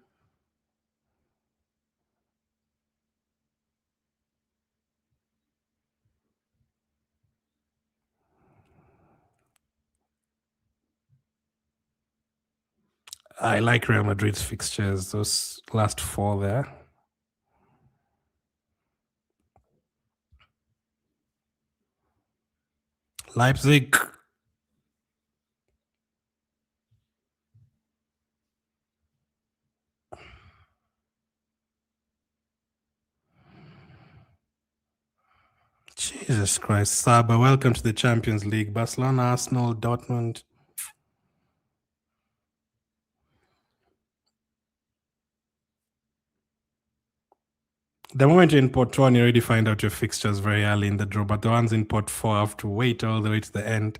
I like Real Madrid's fixtures, those last 4 there. Leipzig. Jesus Christ, Saba, welcome to the Champions League. Barcelona, Arsenal, Dortmund. The moment you're in pot 1, you already find out your fixtures very early in the draw, but the ones in pot 4 have to wait all the way to the end.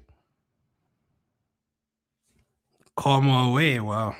Come away, wow.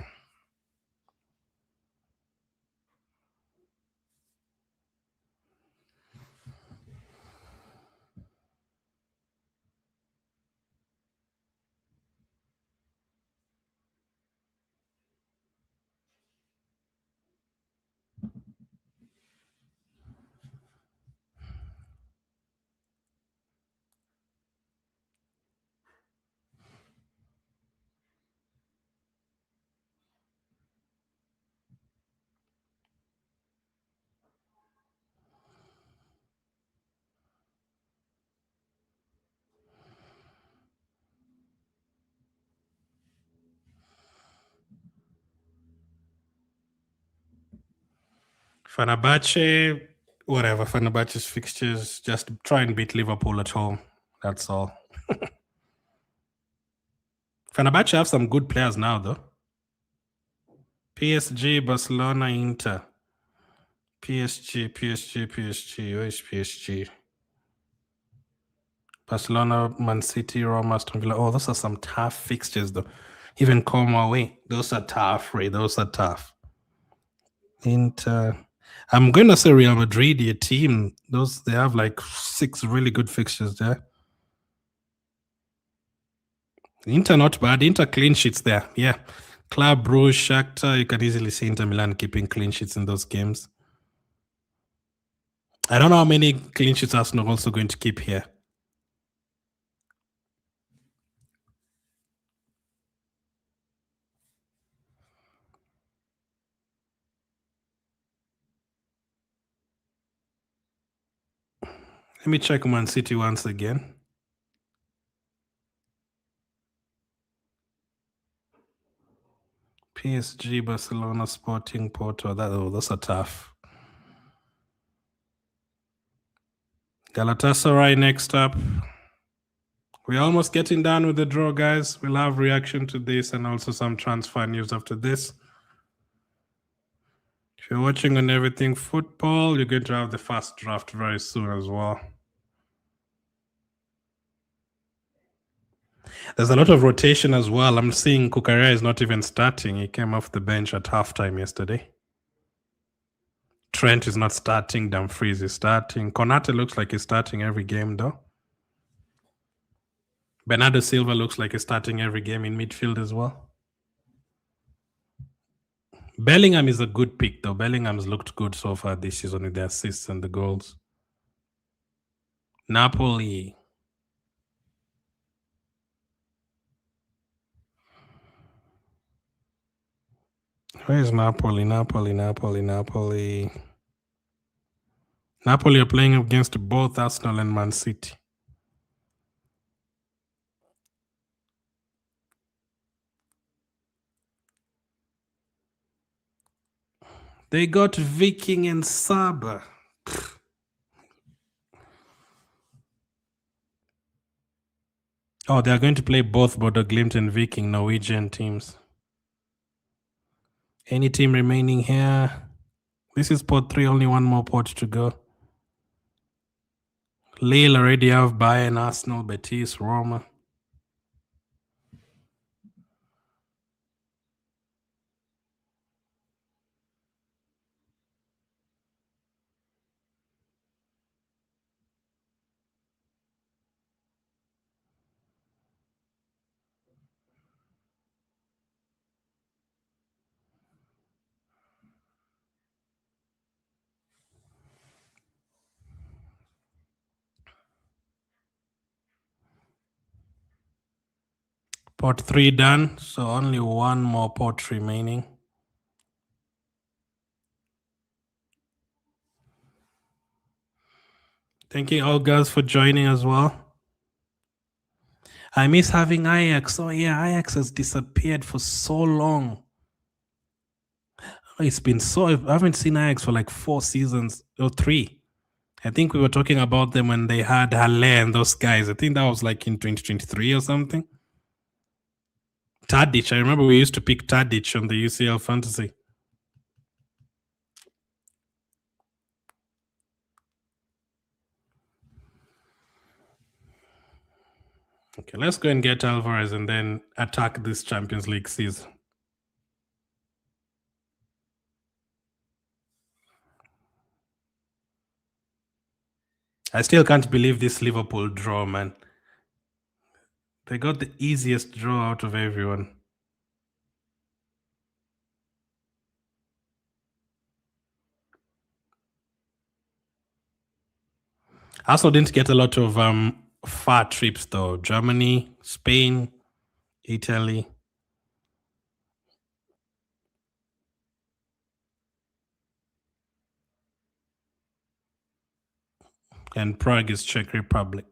Fenerbahce, whatever. Fenerbahce's fixtures, just try and beat Liverpool at home. That's all. Fenerbahce have some good players now, though. PSG, Barcelona, Inter. PSG. Where is PSG? Barcelona, Man City, Roma, Aston Villa. Oh, those are some tough fixtures, though. Even Como away. Those are tough, Ray. Those are tough. Inter. I'm going to say Real Madrid, your team. They have like 6 really good fixtures there. Inter not bad. Inter clean sheets there. Yeah. Club Brugge, Shakhtar. You can easily see Inter Milan keeping clean sheets in those games. I don't know how many clean sheets Arsenal are also going to keep here. Let me check Man City once again. PSG, Barcelona, Sporting, Porto. Those are tough. Galatasaray next up. We're almost getting done with the draw, guys. We'll have reaction to this and also some transfer news after this. If you're watching on Everything Football, you're going to have the first draft very soon as well. There's a lot of rotation as well. I'm seeing Kukaria is not even starting. He came off the bench at halftime yesterday. Trent is not starting. Dumfries is starting. Konate looks like he's starting every game, though. Bernardo Silva looks like he's starting every game in midfield as well. Bellingham is a good pick, though. Bellingham's looked good so far this season with the assists and the goals. Napoli. Where is Napoli? Napoli are playing against both Arsenal and Man City. They got Viking and Saba. Oh, they are going to play both Bodo Glimt and Viking Norwegian teams. Any team remaining here? This is pot 3, only one more pot to go. Lille already have Bayern, Arsenal, Betis, Roma. Pot 3 done, so only one more pot remaining. Thank you all girls for joining as well. I miss having Ajax. Oh yeah, Ajax has disappeared for so long. It's been so, I haven't seen Ajax for like 4 seasons or 3. I think we were talking about them when they had Halle and those guys. I think that was like in 2023 or something. Tadic, I remember we used to pick Tadic on the UCL Fantasy. Okay, let's go and get Alvarez and then attack this Champions League season. I still can't believe this Liverpool draw, man. They got the easiest draw out of everyone. Arsenal didn't get a lot of far trips though. Germany, Spain, Italy. And Prague is Czech Republic.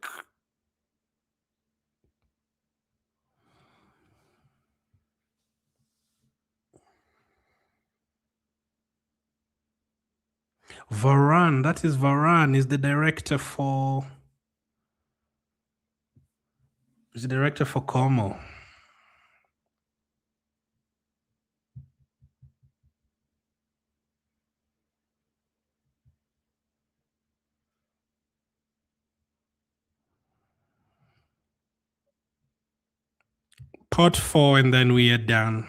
Varane, that is Varane, is the director for Como. Pot 4 and then we are down.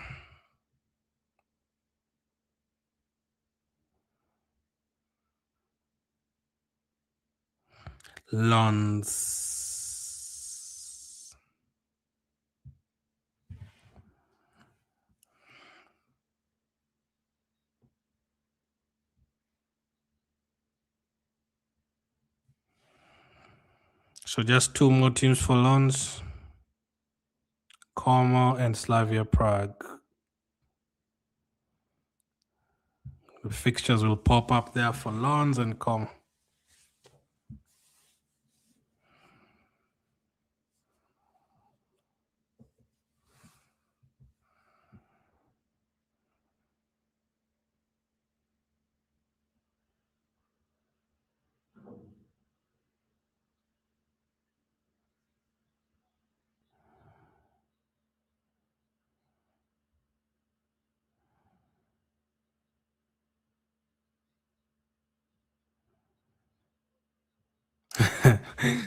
Lons. So just 2 more teams for Lons. Como and Slavia Prague. The fixtures will pop up there for Lons and Como.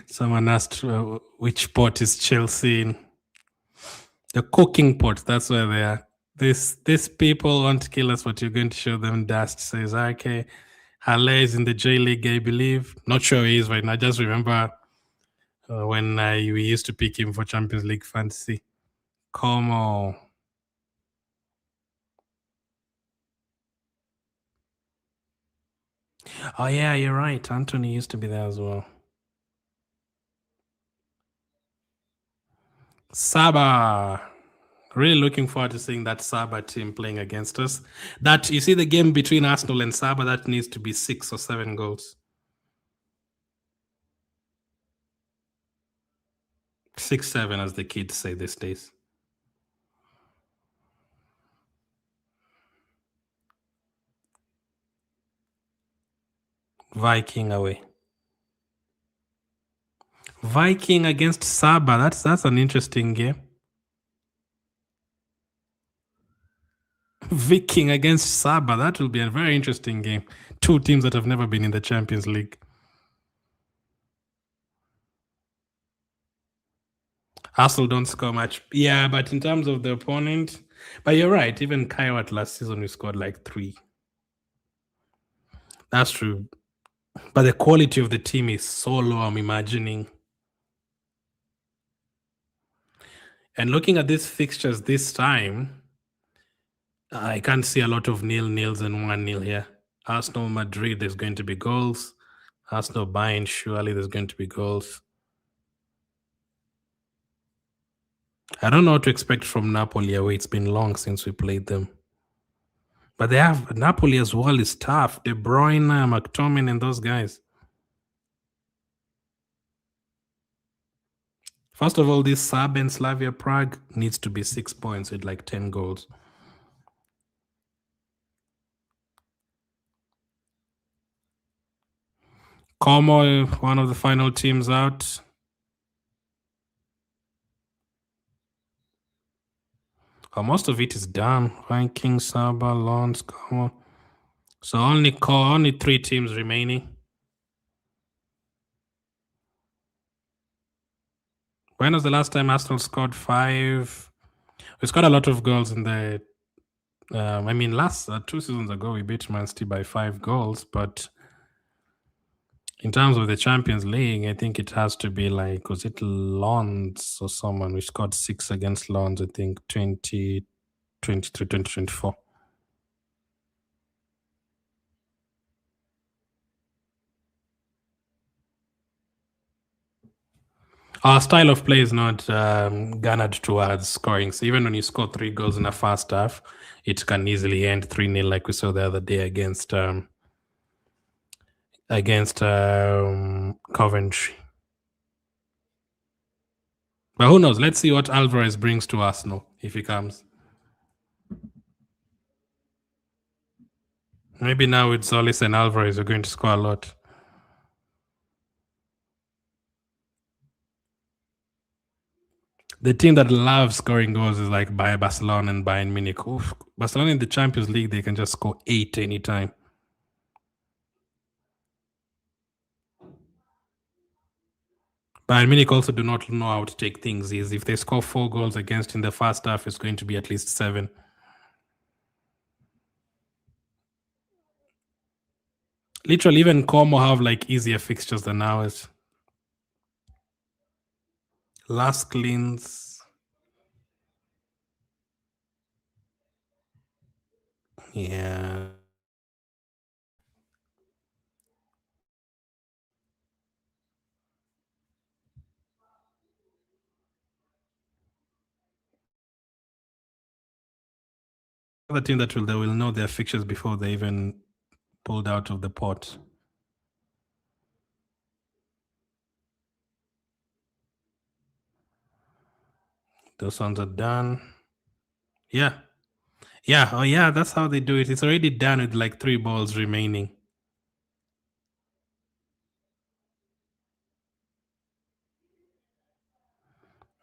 Someone asked which pot is Chelsea in. The cooking pot, that's where they are. These people won't kill us, but you're going to show them dust. Says, okay, Halle is in the J League, I believe. Not sure he is right now. I just remember when we used to pick him for Champions League fantasy. Como. Oh yeah, you're right. Anthony used to be there as well. Saba. Really looking forward to seeing that Saba team playing against us. That you see the game between Arsenal and Saba, that needs to be 6 or 7 goals. 6-7, as the kids say these days. Viking away. Viking against Saba. That's an interesting game. Viking against Saba. That will be a very interesting game. 2 teams that have never been in the Champions League. Arsenal don't score much. Yeah, but in terms of the opponent, but you're right. Even Kaiwat last season, we scored like 3. That's true. But the quality of the team is so low, I'm imagining. And looking at these fixtures this time, I can't see a lot of nil-nils and 1-0 here. Arsenal, Madrid, there's going to be goals. Arsenal, Bayern, surely there's going to be goals. I don't know what to expect from Napoli away. It's been long since we played them. But they have Napoli as well is tough. De Bruyne, McTominay, and those guys. First of all, this Sab and Slavia Prague needs to be 6 points with like 10 goals. Como, one of the final teams out. Oh, most of it is done. Vikings, Saba, Lons, Como. So only 3 teams remaining. When was the last time Arsenal scored 5? We scored a lot of goals in the. I mean, last 2 seasons ago we beat Man City by 5 goals, but in terms of the Champions League, I think it has to be like, was it Lons or someone? We scored 6 against Lons, I think 2023, 2024. Our style of play is not garnered towards scoring. So even when you score 3 goals in a first half, it can easily end 3-0, like we saw the other day against Coventry. But who knows? Let's see what Alvarez brings to Arsenal if he comes. Maybe now with Solis and Alvarez, we're going to score a lot. The team that loves scoring goals is like by Barcelona and Bayern Munich. Oof. Barcelona in the Champions League, they can just score 8 anytime. Bayern Munich also do not know how to take things easy. If they score 4 goals against in the first half, it's going to be at least 7. Literally, even Como have like easier fixtures than ours. Last cleans. Yeah. The team that they will know their fixtures before they even pulled out of the pot. Those ones are done. Yeah. Yeah. Oh, yeah. That's how they do it. It's already done with like 3 balls remaining.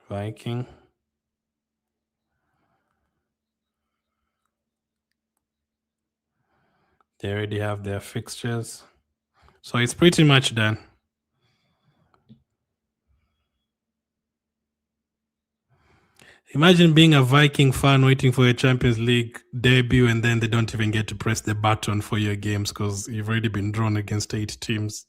Viking. They already have their fixtures. So it's pretty much done. Imagine being a Viking fan waiting for a Champions League debut and then they don't even get to press the button for your games because you've already been drawn against 8 teams.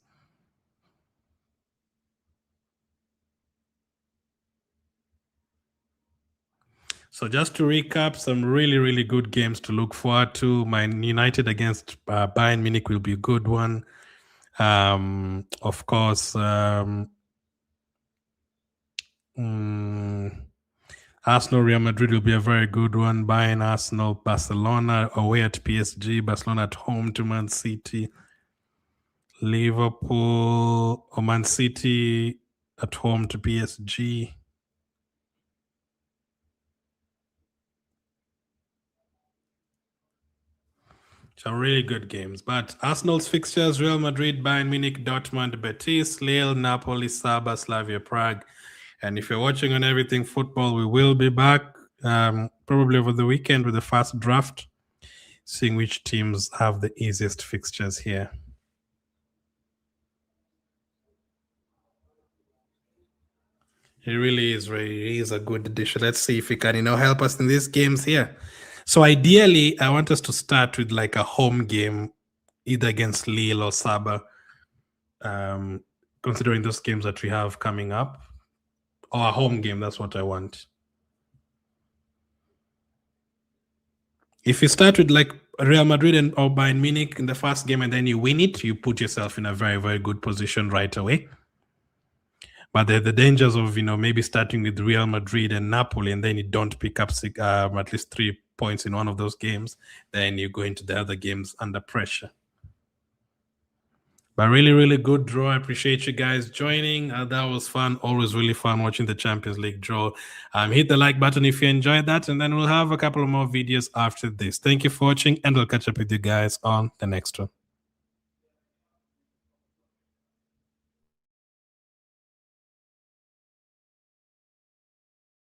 So just to recap, some really, really good games to look forward to. Man United against Bayern Munich will be a good one. Of course, Arsenal, Real Madrid will be a very good one. Bayern, Arsenal, Barcelona away at PSG, Barcelona at home to Man City, Liverpool or Man City at home to PSG. Some really good games. But Arsenal's fixtures: Real Madrid, Bayern Munich, Dortmund, Betis, Lille, Napoli, Saba, Slavia Prague. And if you're watching on Everything Football, we will be back probably over the weekend with the first draft, seeing which teams have the easiest fixtures here. He really is. He is a good addition. Let's see if he can, help us in these games here. So ideally, I want us to start with like a home game, either against Lille or Saba, considering those games that we have coming up, or a home game. That's what I want. If you start with like Real Madrid or Bayern Munich in the first game and then you win it, you put yourself in a very, very good position right away. But the dangers of, maybe starting with Real Madrid and Napoli and then you don't pick up at least 3 points in one of those games, then you go into the other games under pressure. But really, really good draw. I appreciate you guys joining. That was fun. Always really fun watching the Champions League draw. Hit the like button if you enjoyed that, and then we'll have a couple of more videos after this. Thank you for watching, and I'll catch up with you guys on the next one.